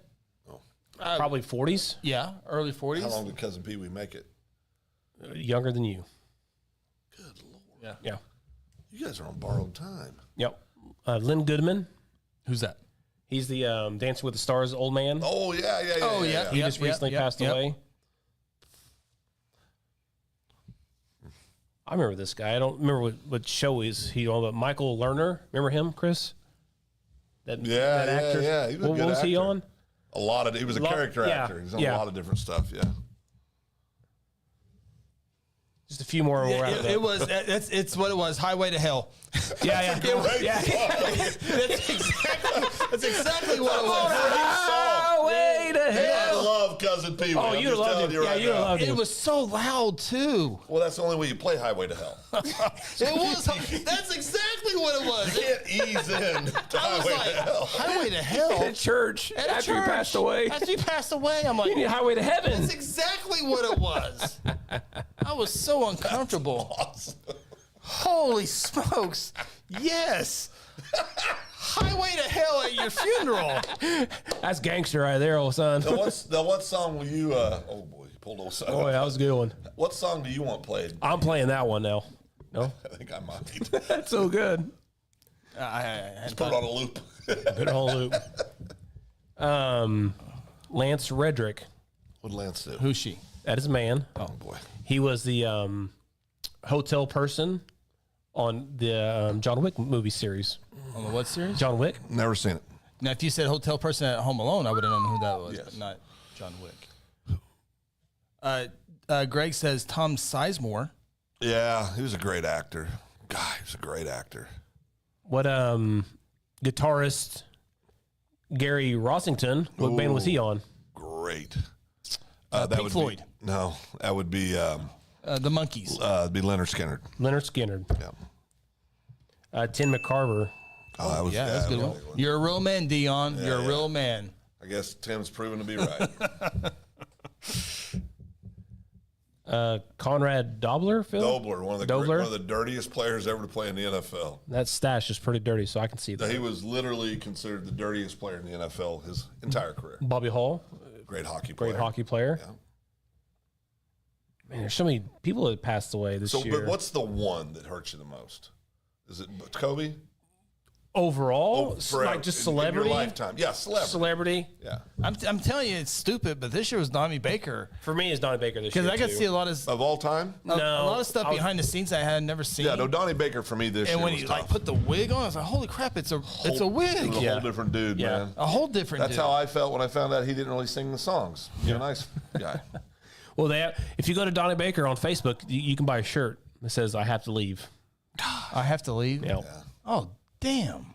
probably 40s, Yeah, early 40s. How long did Cousin Pee Wee make it? younger than you. Good Lord. Yeah. You guys are on borrowed time. Yep. Lynn Goodman. Who's that? He's the Dancing with the Stars old man. Oh, yeah. Oh, yeah. He just recently passed away. I remember this guy. I don't remember what show he on, but Michael Lerner. Remember him, Chris? That actor? Yeah. He was a What good was he actor. on? He was a character actor. He's on a lot of different stuff, yeah. Just a few more. It's what it was. Highway to Hell. Yeah. That's exactly what it was. Highway to I hell. love Cousin Pee Wee. Oh, you'd have loved it. Yeah, you'd have loved It it. was so loud too. Well, that's the only way you play Highway to Hell. It was. That's exactly what it was. You can't ease in to I was Highway like, to Hell. Highway to Hell. At church. At a After he church. passed away. After he passed away, I'm like, You need Highway to heaven. that's exactly what it was. I was so uncomfortable. Awesome. Holy smokes! Yes. Highway to Hell at your funeral. That's gangster right there, old son. Now, what song will you? Oh boy, you pulled old son. Oh, yeah, that was a good one. What song do you want played? I'm playing that one now. No, I think I might. that's so good. Just put it on a loop. Good whole loop. Lance Redrick. What did Lance do? Who's she? That is a man. Oh boy. He was the hotel person on the John Wick movie series. On the what series? John Wick. Never seen it. Now, if you said hotel person at Home Alone, I would have known who that was, Yes. but not John Wick. Greg says Tom Sizemore. Yeah, he was a great actor. God, he was a great actor. What guitarist Gary Rossington? What band was he on? Great. Pink Floyd. No, that would be The Monkees. it'd be Leonard Skinner. Leonard Skinner. Yeah. Tim McCarver. Oh, that was Yeah, that's a good one. You're a real man, Dion. You're a real man. I guess Tim's proven to be right. Conrad Dobler, Phil? Dobler, one of Dobler? the dirtiest players ever to play in the NFL. That stash is pretty dirty, so I can see that. He was literally considered the dirtiest player in the NFL his entire career. Bobby Hall, Great hockey player. great hockey player. Yeah. Man, there's so many people that passed away this So, year. but what's the one that hurts you the most? Is it Kobe? overall, forever, like just in celebrity, your lifetime. Yeah, celebrity. Yeah. I'm telling you, it's stupid. But this year was Donnie Baker For me, it's Donnie Baker this year. because I could too. see a lot of Of all time? a lot of stuff behind the scenes I had never seen. Yeah, no, Donnie Baker for me this and year when was he tough. like put the wig on, I was like, "Holy crap! It's a wig! He was a Yeah. whole different dude, Yeah. man. A whole different." That's dude. how I felt when I found out he didn't really sing the songs. He's a nice guy. Well, if you go to Donnie Baker on Facebook, you can buy a shirt that says "I have to leave." I have to leave. Yeah, Oh damn!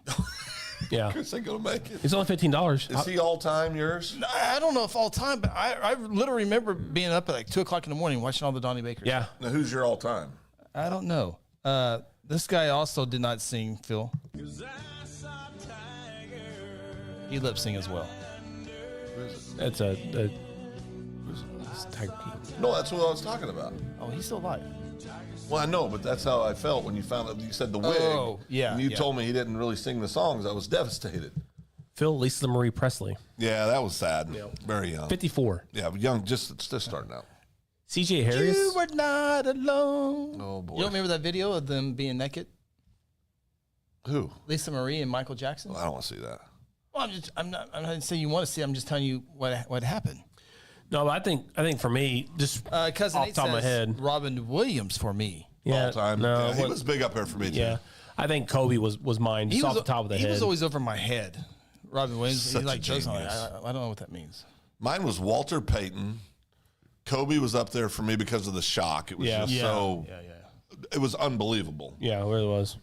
yeah. Is he going to make it? It's only $15. Is he all time yours? I don't know if all time, but I literally remember being up at like 2:00 in the morning watching all the Donnie Bakers. Yeah, Now, who's your all time? I don't know. This guy also did not sing, Phil. He lip sing as well. it's a it's Tiger King. No, that's what I was talking about. Oh, he's still alive. Well, I know, but that's how I felt when you found out. You said the wig. Oh, yeah, And you yeah. told me he didn't really sing the songs. I was devastated. Phil, Lisa Marie Presley, Yeah, that was sad. Very young. 54. Yeah, young, just starting out. CJ Harris. You were not alone. Oh, boy. You don't remember that video of them being naked? Who? Lisa Marie and Michael Jackson? I don't want to see that. Well, I'm not saying you want to see it. I'm just telling you what happened. No, but I think for me, just Cousin off Nate the top of my says head, Robin Williams for me. yeah, all time. No, Yeah, he what- was big up here for me, too. yeah. I think Kobe was mine just off the top of the he head. was always over my head. Robin Williams, Such he a like jokes on it. genius. I don't know what that means. Mine was Walter Payton. Kobe was up there for me because of the shock. It was Yeah. just so, Yeah. it was unbelievable. Yeah, it really was.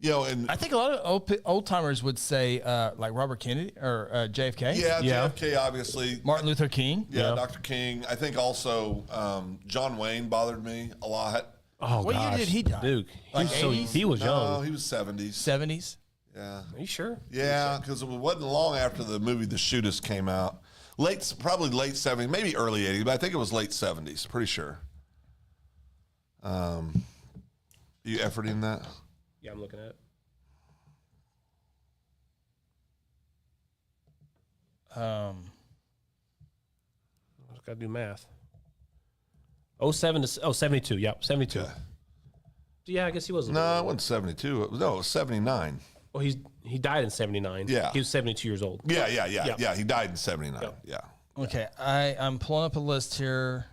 You know, and I think a lot of old timers would say like Robert Kennedy or JFK. yeah, Yeah. JFK, obviously. Martin Luther King. Yeah, Dr. King. I think also John Wayne bothered me a lot. Oh, What year gosh. did he die? Dude, Like he was young. No, he was 70s. 70s. Yeah. Are you sure? Yeah, because it wasn't long after the movie The Shootist came out. Probably late 70s, maybe early 80s, but I think it was late 70s, pretty sure. You efforting that? Yeah, I'm looking at it. I just got to do math. 72. Yeah, 72. Yeah. Yeah, I guess he wasn't. No, it wasn't 72. It was 79. Well, he died in 79. Yeah. He was 72 years old. Yeah. Yeah. He died in 79. Yeah. Yeah. Okay, I'm pulling up a list here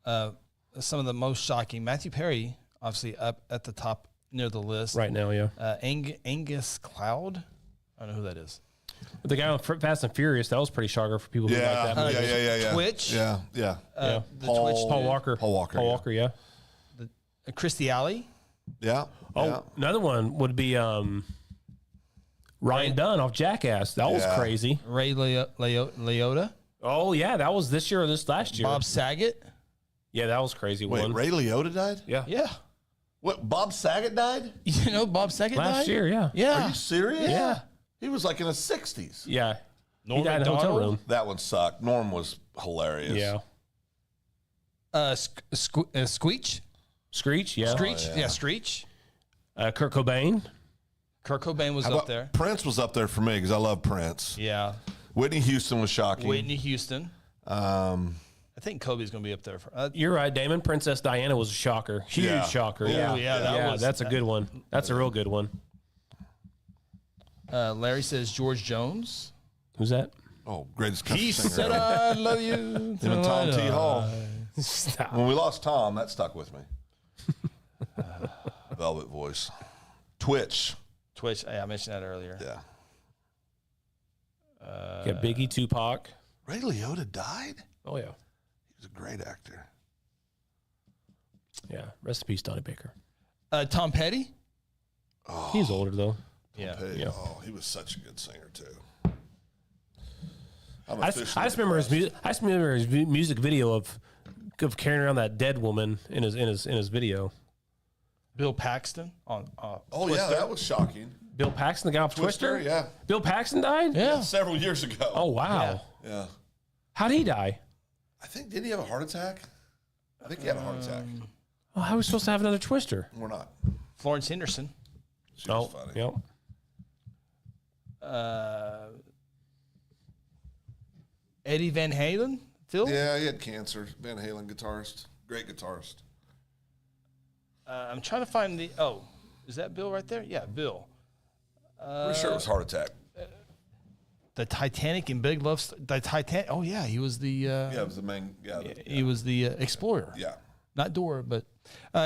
of some of the most shocking. Matthew Perry, obviously up at the top near the list. Right now, yeah. Angus Cloud. I don't know who that is. But the guy on Fast and Furious, that was pretty shocker for people who Yeah. like that movie. Yeah. Twitch. Yeah. Yeah. The Paul- Twitch. Paul Walker. Paul Walker, Paul yeah. Walker, yeah. Christy Alley. Yeah. Oh, yeah. another one would be Ryan Dunn off Jackass. That was Yeah. crazy. Ray Liotta. Oh, yeah. That was this year or this last year. Bob Saget. Yeah, that was crazy Wait, one. Ray Liotta died? Yeah. Yeah. What? Bob Saget died? You know Bob Saget Last died? year, yeah. Yeah. Are you serious? Yeah. He was like in his 60s. Yeah. Norm he died in a hotel Macdonald? room. That one sucked. Norm was hilarious. Yeah. Squeech. Screech, yeah. Screech. Yeah. Screech. Kurt Cobain. Kurt Cobain was How up about- there. Prince was up there for me because I love Prince. Yeah. Whitney Houston was shocking. Whitney Houston. I think Kobe's going to be up there. You're right. Damon Princess Diana was a shocker. Huge Yeah. shocker. Ooh, Yeah. yeah, that was- that's a good one. That's a real good one. Larry says George Jones. Who's that? Oh, greatest country He singer. said, ever. I love you. Him and Tom T. Hall. Stop. When we lost Tom, that stuck with me. Velvet voice. Twitch. Twitch. Yeah, I mentioned that earlier. Yeah. Yeah, Biggie, Tupac. Ray Liotta died? Oh, yeah. He was a great actor. Yeah. Rest in peace, Donnie Baker. Tom Petty. He's older, though. Yeah. Hey, Yeah. Oh, he was such a good singer, too. I'm I just remember his music. I just remember his music video of carrying around that dead woman in his video. Bill Paxton on. Oh, Twister. yeah, that was shocking. Bill Paxton, the guy off Twister. Yeah. Bill Paxton died. Yeah. Several years ago. Oh wow. Yeah. How'd he die? I think, didn't he have a heart attack? I think he had a heart attack. Oh, how are we supposed to have another Twister? We're not. Florence Henderson. She was funny. Yep. Eddie Van Halen. Phil. Yeah, he had cancer. Van Halen guitarist. Great guitarist. I'm trying to find the. Oh, is that Bill right there? Yeah, Bill. Pretty sure it was heart attack. The Titanic and Big Love. The Titanic. Oh yeah, he was the. Yeah, it was the main. Yeah, He was the explorer. yeah. Not Dora, but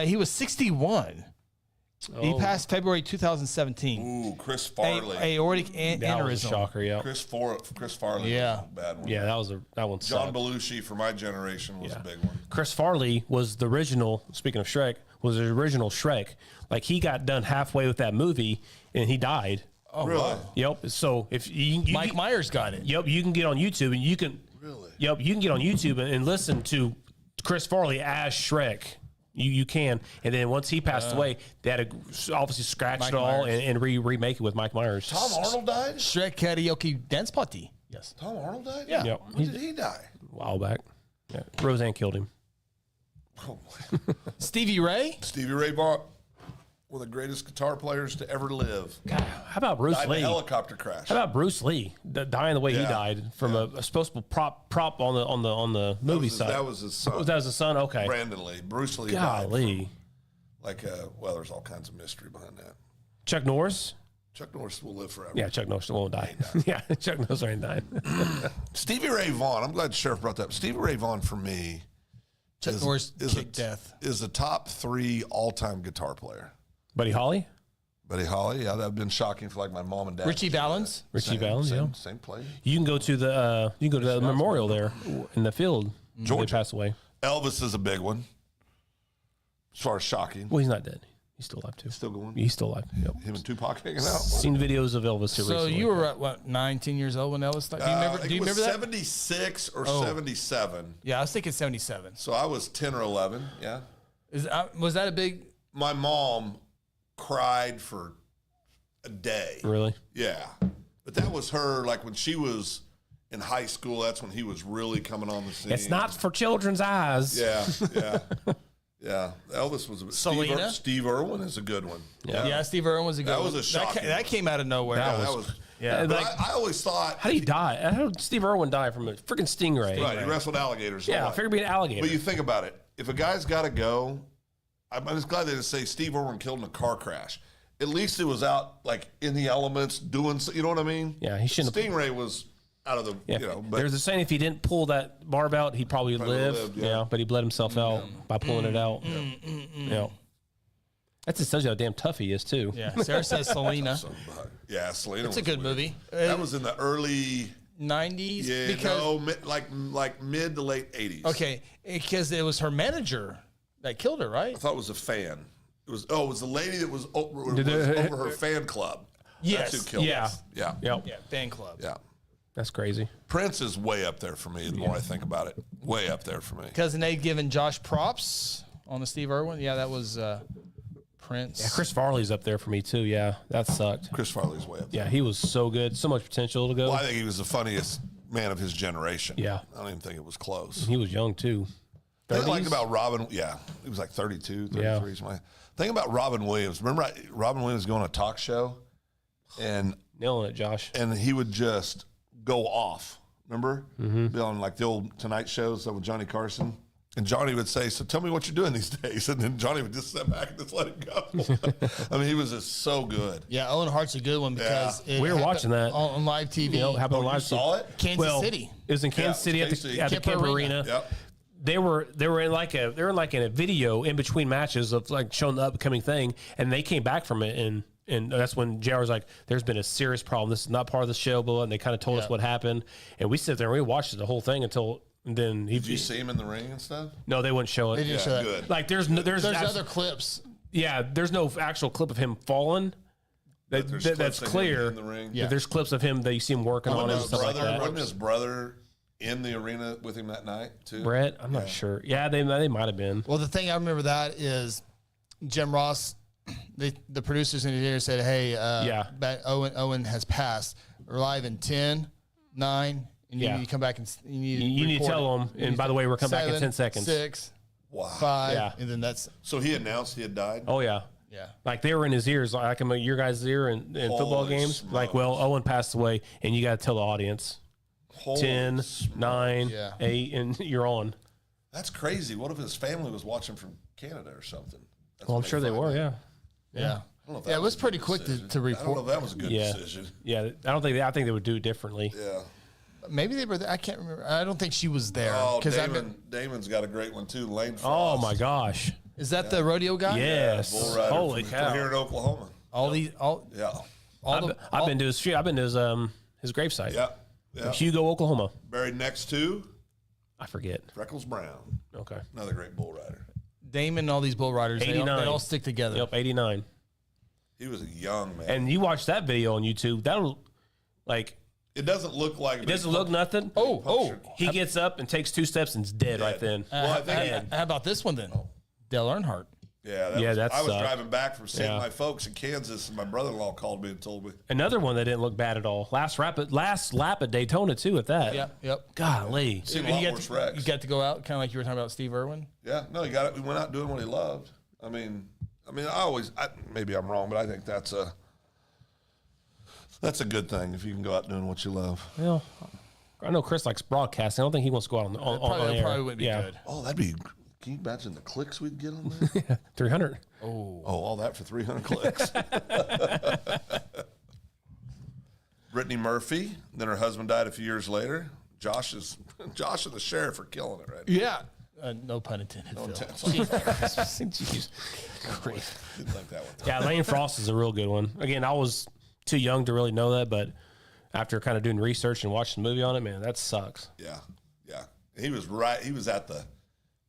he was 61. He passed February 2017. Ooh, Chris Farley. Aortic That was a aneurysm. shocker, yeah. Chris Farley. Yeah. Was a bad one. Yeah, that one John sucked. Belushi for my generation was a big one. Chris Farley was the original, speaking of Shrek, was the original Shrek. Like, he got done halfway with that movie, and he died. Oh, Really? wow. Yep. So if you Mike Myers got it. Yep, you can get on YouTube and you can. Really? Yep, you can get on YouTube and listen to Chris Farley as Shrek. You can, and then once he passed away, they had to obviously scratch Mike it all Myers. and remake it with Mike Myers. Tom Arnold died? Shrek karaoke dance party. Yes. Tom Arnold died? Yeah. Yep, When did he die? a while back. Yeah. Roseanne killed him. Oh, Stevie Ray. Stevie Ray Vaughan, one of the greatest guitar players to ever live. God, how about Bruce Died in a Lee? helicopter crash. How about Bruce Lee dying the way he Yeah. died from a supposed to prop on the movie was his- side? that was his son. That was his son. Okay. Brandon Lee. Bruce Lee died. Golly. Well, there's all kinds of mystery behind that. Chuck Norris. Chuck Norris will live forever. Yeah, Chuck Norris won't die. Yeah, Chuck Norris ain't dying. Stevie Ray Vaughan, I'm glad the sheriff brought that up. Stevie Ray Vaughan, for me, Chuck Norris kicked death. is the top 3 all-time guitar player. Buddy Holly. Buddy Holly, yeah, that would have been shocking for like my mom and dad. Richie Valens. Richie Valens. Yeah. Same place. You can go to the memorial there in the field. Georgia. They passed away. Elvis is a big one. As far as shocking. Well, he's not dead. He's still alive too. Still going? He's still alive. Yep. Him and Tupac hanging out. Seen videos of Elvis here So recently. you were at what 19 years old when Elvis died? I think Do you it was remember that? 76 or Oh. 77. Yeah, I was thinking 77. So I was 10 or 11, yeah. Was that a big? My mom cried for a day. Really? Yeah. But that was her, like when she was in high school, that's when he was really coming on the scene. It's not for children's eyes. Yeah, yeah. Yeah. Elvis was a Selena? Steve Irwin is a good one. Yeah, Steve Irwin was a good. That one. was a shocking That came out of nowhere. Yeah, that was. Yeah. But Like, I always thought. how did he die? How did Steve Irwin die from a freaking stingray? Right, he wrestled alligators. Yeah, I All right. figured he'd be an alligator. But you think about it. If a guy's got to go, I'm just glad they didn't say Steve Irwin killed in a car crash. At least it was out like in the elements doing, you know what I mean? Yeah, he shouldn't have- Stingray was out of the, Yeah. but There's a saying if he didn't pull that barb out, he'd probably live. lived, yeah. yeah. But he bled himself out by pulling it out. Yeah. That's just tells you how damn tough he is too. Yeah. Sarah says Selena. yeah, Selena. It's a good movie. That was in the early, 90s. yeah, because no, like mid to late 80s. okay, because it was her manager that killed her, right? I thought it was a fan. It was the lady that was over her fan club. Yes. That's who killed Yeah. her. Yeah. Yep. Yeah, fan club. Yeah. That's crazy. Prince is way up there for me the more I think about it. Way up there for me. Cousin Nate giving Josh props on the Steve Irwin. Yeah, that was Prince. Yeah, Chris Farley's up there for me too. Yeah, that sucked. Chris Farley's way up there. Yeah, he was so good. So much potential to go. Well, I think he was the funniest man of his generation. Yeah. I don't even think it was close. He was young too. The thing I liked 30s? about Robin, yeah, he was like 32, 33. Yeah. Something like that. Thing about Robin Williams, remember Robin Williams going on a talk show and Nailing it, Josh. he would just go off. Remember? Mm-hmm. Be on like the old Tonight shows with Johnny Carson. And Johnny would say, "So tell me what you're doing these days." And then Johnny would just sit back and just let it go. I mean, he was just so good. Yeah, Owen Hart's a good one because Yeah. it We were happened watching that. on live TV. You know, happened on You live. saw it? Kansas City. It was in Kansas City at KC. the Kemper Kemper Arena. Arena. Yep. They were in like a video in between matches of like showing the upcoming thing, and they came back from it, and that's when JR was like, "There's been a serious problem. This is not part of the show," and they kind of told us what happened, and we sit there and we watched the whole thing until then. Did you see him in the ring and stuff? No, they wouldn't show it. They didn't show that. Good. Like there's Other clips. there's no actual clip of him falling. There's That's clips of him clear. in the ring. Yeah. There's clips of him that you see him working on it and stuff like that. Wasn't his brother in the arena with him that night too? Brett, I'm not sure. Yeah, they might have been. Well, the thing I remember that is Jim Ross, the producers and engineers said, "Hey, Owen has passed. We're live in 10, 9, and you Yeah. need to come back and you need to, You need to report tell it. them. You And need by to- the way, we're coming back in 7, 10 seconds. 6, Wow. 5, Yeah. and then that's So he announced he had died. Oh yeah. yeah. Like they were in his ears, like I'm your guys' ear in football Holy games. smokes. Like, well, Owen passed away, and you got to tell the audience Holy 10, smokes. 9, Yeah. 8, and you're on. That's crazy. What if his family was watching from Canada or something? That's Well, I'm when sure they find were. out. Yeah. Yeah. don't know if Yeah, that it was a pretty good quick decision. to I don't know report. if that was a good Yeah. decision. Yeah, I think they would do it differently. Yeah. Maybe they were there. I can't remember. I don't think she was there. Oh, 'cause Damon's got a great one too. Lane Oh Frost. my gosh. is that the rodeo guy? Yes. Bull rider Holy from cow. here in Oklahoma. Yeah. I've been to his street. I've been to his gravesite. Yeah. Yeah. Hugo, Oklahoma. Buried next to I forget. Freckles Brown, Okay. another great bull rider. Damon and all these bull riders. They 89. all stick together. Yep, 89. He was a young man. And you watch that video on YouTube. That'll like it doesn't look like it doesn't look nothing. Oh. He gets up and takes 2 steps and is dead right then. Well, I think How about this one then? Dale Earnhardt. That I was sucked. driving back from seeing Yeah. my folks in Kansas, and my brother-in-law called me and told me. Another one that didn't look bad at all. Last lap at Daytona too. At that. Yep. Golly. Seen a And lot you worse got wrecks. you got to go out, kind of like you were talking about Steve Irwin. Yeah, no, he got it. We went out doing what he loved. I mean, maybe I'm wrong, but I think that's a good thing if you can go out doing what you love. Well, I know Chris likes broadcasting. I don't think he wants to go out on Probably, air. probably wouldn't be good. Oh, that'd be. Can you imagine the clicks we'd get on that? 300. Oh, all that for 300 clicks. Brittany Murphy. Then her husband died a few years later. Josh and the sheriff are killing it right now. Yeah. No pun intended. Phil. Jeez. Didn't like that one. Yeah, Lane Frost is a real good one. Again, I was too young to really know that, but after kind of doing research and watching the movie on it, man, that sucks. Yeah, yeah. He was right. He was at the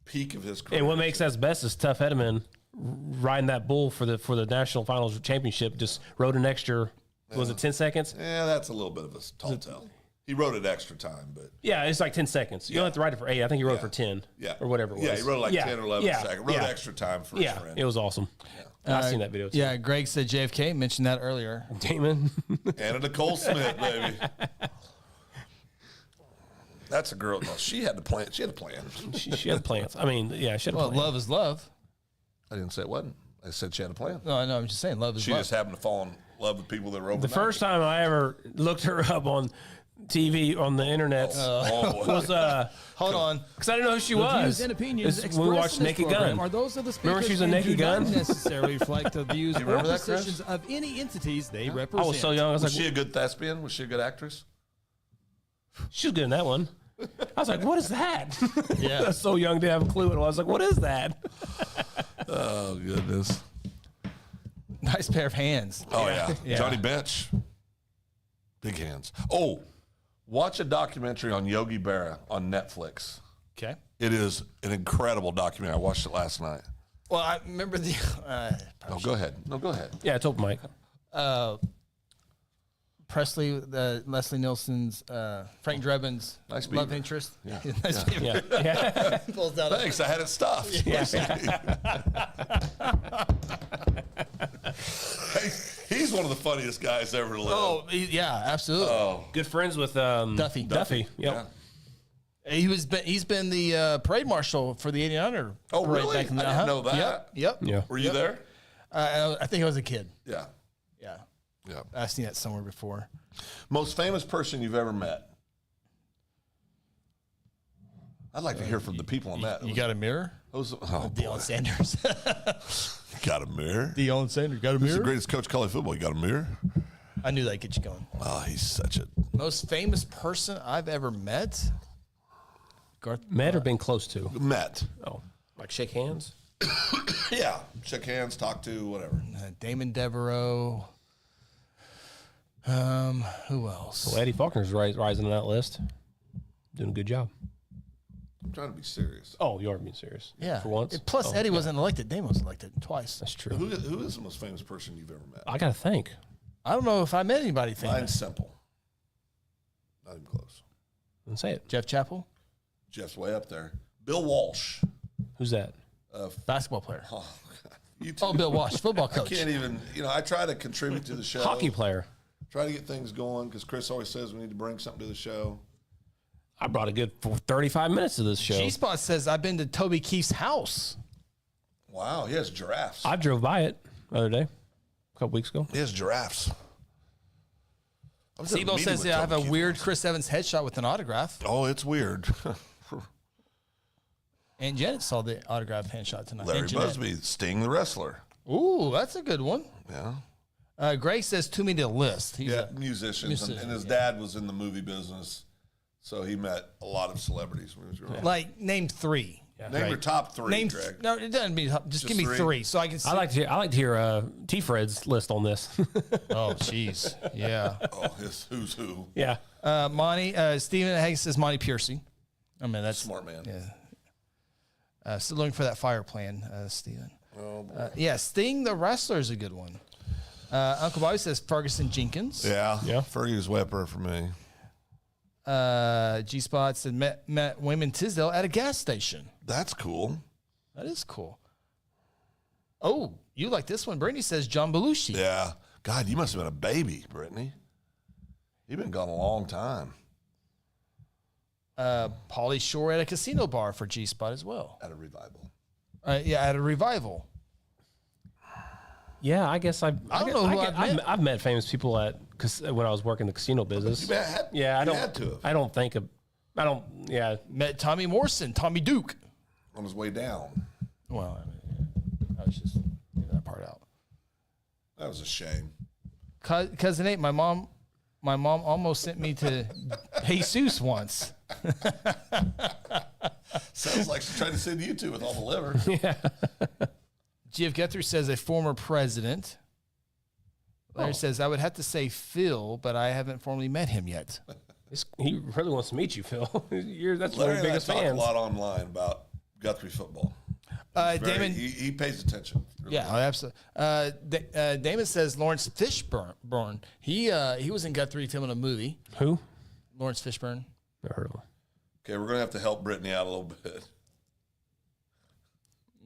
peak of his career. And what makes that best is Tough Hedeman riding that bull for the national finals championship. Just rode an extra. Was it 10 seconds? Yeah, that's a little bit of a tall tale. He wrote it extra time, but Yeah, it's like 10 seconds. You don't have to ride it for 8. I think he rode it for 10. yeah, or whatever it was. Yeah, he wrote it like 10 or 11 seconds. Wrote yeah. extra time for his Yeah, friend. it was awesome. I've seen that video too. Yeah, Greg said JFK. Mentioned that earlier. Damon. Anna Nicole Smith, baby. That's a girl. No, she had the plan. She had a plan. she had plans. I mean, yeah, she had a Well, plan. love is love. I didn't say it wasn't. I said she had a plan. No, I know. I'm just saying, love is She love. just happened to fall in love with people that were over The first time I ever looked her up on TV on the internet was Hold on. because I didn't know who she The was. views and opinions It's when we watched expressed in this Naked program Gun. are those of the speakers Remember she was a and Naked do not Gun? necessarily reflect the views or remember that, Chris? positions of any entities they I represent. was so young. I was Was like, she a good thespian? Was she a good actress? she was good in that one. I was like, what is that? Yeah. I was so young to have a clue. And I was like, what is that? Oh, goodness. Nice pair of hands. Oh, yeah. Yeah. Johnny Bench. Big hands. Oh, watch a documentary on Yogi Berra on Netflix. Okay. It is an incredible documentary. I watched it last night. Well, I remember the Oh, go ahead. No, go ahead. Yeah, I told Mike. Presley, Leslie Nielsen's, Frank Drebin's Nice love beaver. interest. Yeah. Nice beaver. Yeah, yeah. Pulls out a- Thanks. I had it stuffed. He's one of the funniest guys ever to live. Oh, yeah, absolutely. Good friends with Duffy. Duffy. Yep. He's been the parade marshal for the 89er. Oh, parade really? back in the, I didn't know that. Yep. Yeah. Were you there? I think I was a kid. Yeah. Yeah. Yeah. I've seen that somewhere before. Most famous person you've ever met? I'd like to hear from the people on that. You got a mirror? Deion Sanders. Got a mirror? Deion Sanders. Got a He's the mirror? greatest coach of college football. You got a mirror? I knew that'd get you going. Oh, he's such a... Most famous person I've ever met? Garth. Met or been close to? Met. Oh, like shake hands? Yeah. Shake hands, talk to, whatever. Damon Devereaux. Who else? Well, Eddie Faulkner's rising on that list. Doing a good job. I'm trying to be serious. Oh, you are being serious. Yeah. For once. Plus, Oh, Eddie yeah. wasn't elected. Damon was elected twice. That's true. Who is the most famous person you've ever met? I got to think. I don't know if I met anybody famous. Mine's simple. Not even close. Let's say it. Jeff Chappell, Jeff's way up there. Bill Walsh. Who's that? basketball player. Oh, God. You two, Oh, Bill Walsh, football I coach. can't even, I try to contribute to the show. Hockey player. Try to get things going because Chris always says we need to bring something to the show. I brought a good 35 minutes to this show. G-Spot says, I've been to Toby Keith's house. Wow, he has giraffes. I drove by it the other day, a couple weeks ago. He has giraffes. I was at a Sebo meeting says, with yeah, I have a Toby Keith weird once. Chris Evans headshot with an autograph. Oh, it's weird. And Janet saw the autograph headshot tonight. Larry And Jeanette. Busby, Sting the wrestler. Ooh, that's a good one. Yeah. Greg says too many to list. He's Yeah, musicians. And his dad was in the movie business, so he met a lot of celebrities when he was growing up. like name 3. Name your top 3, Name Greg. no, it doesn't mean just give me 3? 3 so I can see. I like to hear T. Fred's list on this. Oh, jeez. Yeah. Oh, his who's who. Yeah. Monty, Stephen Hague says Monty Piercy. I mean, that's Smart man. Yeah. Still looking for that fire plan, Stephen. Oh, boy. Yeah, Sting the Wrestler is a good one. Uncle Bobby says Ferguson Jenkins. Yeah. Yeah. Fergie's Wepper for me. G Spot said met Wayman Tisdale at a gas station. That's cool. That is cool. Oh, you like this one? Brittany says John Belushi. Yeah. God, you must have been a baby, Brittany. You've been gone a long time. Pauly Shore at a casino bar for G Spot as well. At a revival. Yeah, at a revival. Yeah, I guess I've met famous people when I was working the casino business. You had, Yeah, you had to have. I don't think yeah. Met Tommy Morrison, Tommy Duke. On his way down. Well, I mean, I was just leaving that part out. That was a shame. Cousin Nate, my mom almost sent me to Jesus once. Sounds like she's trying to send you two with all the liver. G.F. Guthrie says a former president. Larry says, I would have to say Phil, but I haven't formally met him yet. He really wants to meet you, Phil. That's one Larry of the and I biggest talk fans. a lot online about Guthrie football. Damon, He pays attention. Really. yeah, absolutely. Damon says Lawrence Fishburne. He was in Guthrie filming a movie. Who? Lawrence Fishburne. Never heard of him. Okay, we're going to have to help Brittany out a little bit.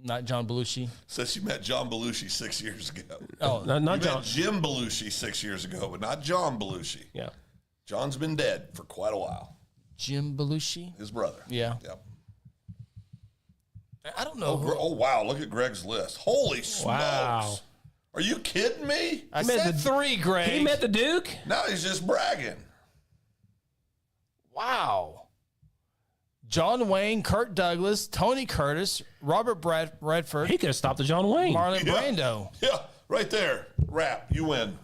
Not John Belushi. Says she met John Belushi 6 years ago. Oh, Not You John. met Jim Belushi 6 years ago, but not John Belushi. Yeah. John's been dead for quite a while. Jim Belushi. His brother. Yeah. Yep. I don't know. Oh, wow. Look at Greg's list. Holy smokes. Wow. Are you kidding me? I met said the- 3, Greg. He met the Duke. Now he's just bragging. Wow. John Wayne, Kirk Douglas, Tony Curtis, Robert Redford, He could have stopped the John Wayne. Marlon Yeah. Brando. Yeah, right there. Wrap. You win.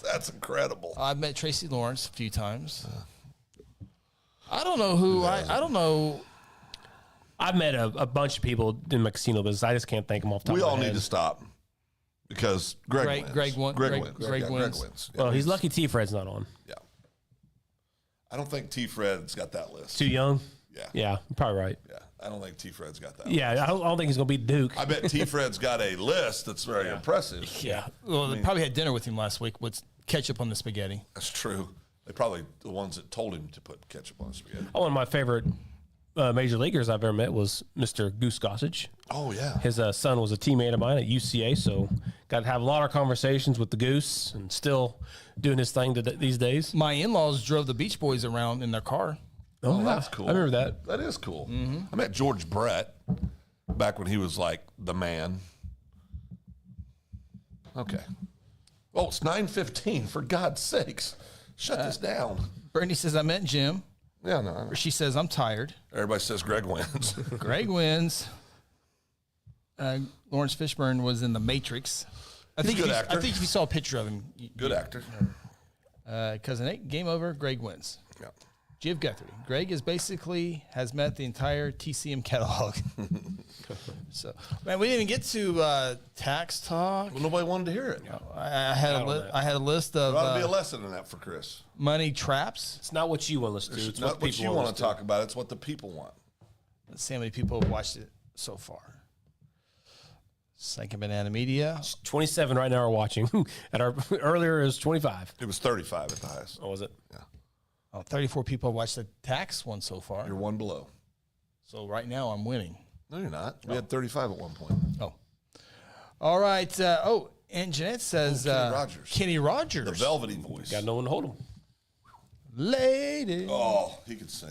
That's incredible. I've met Tracy Lawrence a few times. I don't know who. I don't know. I've met a bunch of people in my casino business. I just can't think of them off the top We of my all head. need to stop because Greg wins. Greg wins. Greg Greg wins. wins. Yeah, Well, he's lucky T. Fred's not on. Yeah. I don't think T. Fred's got that list. Too young. Yeah. Yeah, you're probably right. Yeah. I don't think T. Fred's got that. Yeah, I don't think he's gonna beat Duke. I bet T. Fred's got a list that's very impressive. Yeah. Well, they probably had dinner with him last week with ketchup on the spaghetti. That's true. They probably the ones that told him to put ketchup on spaghetti. One of my favorite major leaguers I've ever met was Mr. Goose Gossage. Oh yeah. His son was a teammate of mine at UCA, so got to have a lot of conversations with the Goose, and still doing his thing these days. My in-laws drove the Beach Boys around in their car. Oh, that's cool. I remember that. That is cool. I met George Brett back when he was like the man. Okay. Oh, it's 9:15. For God's sakes, shut this down. Brittany says I met Jim. Yeah, no. She says I'm tired. Everybody says Greg wins. Greg wins. Lawrence Fishburne was in The Matrix. I think a good if you, actor. I think if you saw a picture of him, Good actor. Cousin Nate, game over. Greg wins. Yeah. G.F. Guthrie. Greg has met the entire TCM catalog. So, man, we didn't even get to tax talk. Well, nobody wanted to hear it. I had a list of There ought to be a lesson in that for Chris. money traps. It's not what you want to listen to. It's It's not what people you want to listen talk about. It's what the people want. Let's see how many people have watched it so far. Second Banana Media. 27 right now are watching. At our earlier it was 25. It was 35 at the highest. Oh, was it? Oh, 34 people have watched the tax one so far. You're one below. So right now I'm winning. No, you're not. We had 35 at one point. Oh. All right. And Jeanette says Kenny Rogers. Kenny Rogers. The velvety voice. Got no one to hold him. Lady. Oh, he could sing.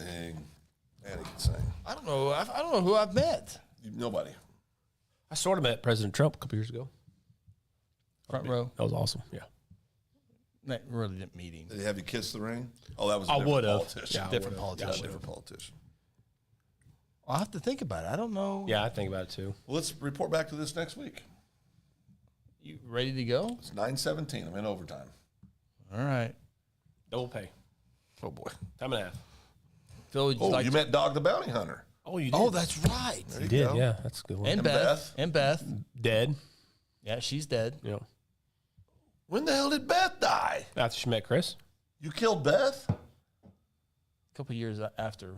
And he could sing. I don't know. I don't know who I've met. Nobody. I sort of met President Trump a couple years ago. Front row. That was awesome. Yeah. I really didn't meet him. Did he have you kiss the ring? Oh, that was a I different would've. politician. Yeah, I Different would've. politician. Yeah, Different politician. I'll have to think about it. I don't know. Yeah, I think about it too. Well, let's report back to this next week. ready to go? It's 9:17. I'm in overtime. All right. Double pay. Oh, boy. Time and a half. Phil, would you Oh, like you to- met Dog the Bounty Hunter. Oh, you did? Oh, that's right. There you did, go. yeah. That's a good one. And Beth. And Beth. Dead. Yeah, she's dead. Yeah. When the hell did Beth die? After she met Chris. You killed Beth? A couple years after.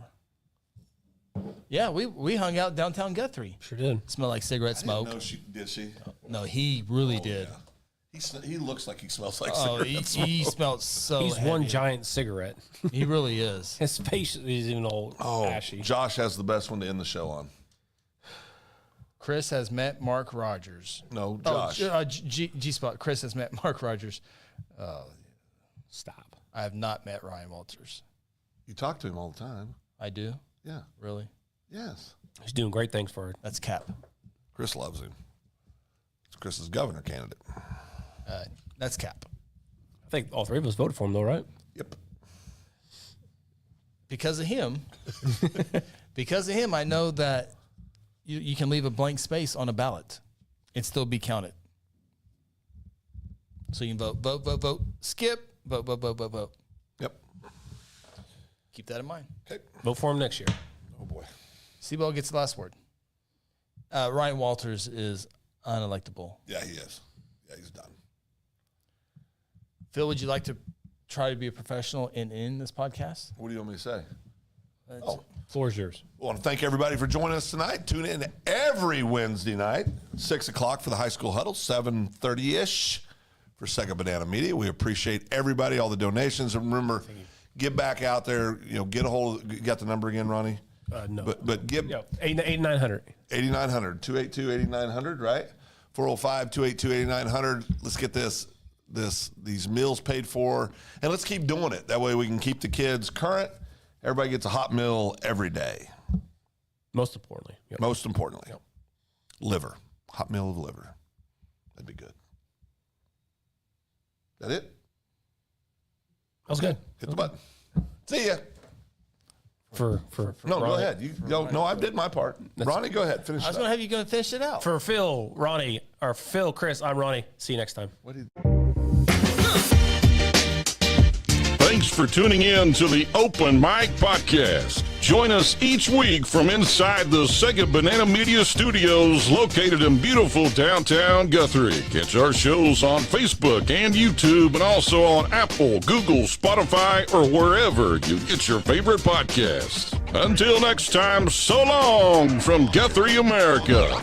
Yeah, we hung out downtown Guthrie. Sure did. Smelled like cigarette smoke. No, did she? No, he really did. Yeah. He looks like he smells like Oh, cigarettes. he smelled so He's heavy. one giant cigarette. He really is. His face is even all ashy. Josh has the best one to end the show on. Chris has met Mark Rogers. No, Josh. G-Spot. Chris has met Mark Rogers. Stop. I have not met Ryan Walters. You talk to him all the time. I do? Yeah. Really? Yes. He's doing great things for it. That's cap. Chris loves him. It's Chris's governor candidate. That's cap. I think all three of us voted for him, though, right? Yep. Because of him, I know that you can leave a blank space on a ballot and still be counted. So you can vote, skip, vote. Yep. Keep that in mind. Okay. Vote for him next year. Oh, boy. Seaball gets the last word. Ryan Walters is unelectable. Yeah, he is. Yeah, he's done. Phil, would you like to try to be a professional and end this podcast? What do you want me to say? Floor is yours. I want to thank everybody for joining us tonight. Tune in every Wednesday night, 6 o'clock for the high school huddle, 7:30-ish for Second Banana Media. We appreciate everybody, all the donations. And remember, get back out there. Get a hold of, you got the number again, Ronnie? No. But give 8900. 8900, 282-8900, right? 405-282-8900. Let's get these meals paid for, and let's keep doing it. That way we can keep the kids current. Everybody gets a hot meal every day. Most importantly. Yep. Most importantly, liver. Hot meal of liver. That'd be good. That it? That was good. Hit the button. See ya. For No, go Ronnie. ahead. No, I did my part. Ronnie, go ahead. Finish I was it going to up. have you going to finish it out. For Phil, Ronnie, or Phil, Chris, I'm Ronnie. See you next time. Thanks for tuning in to the Open Mic Podcast. Join us each week from inside the Second Banana Media Studios located in beautiful downtown Guthrie. Catch our shows on Facebook and YouTube and also on Apple, Google, Spotify, or wherever you get your favorite podcasts. Until next time, so long from Guthrie, America.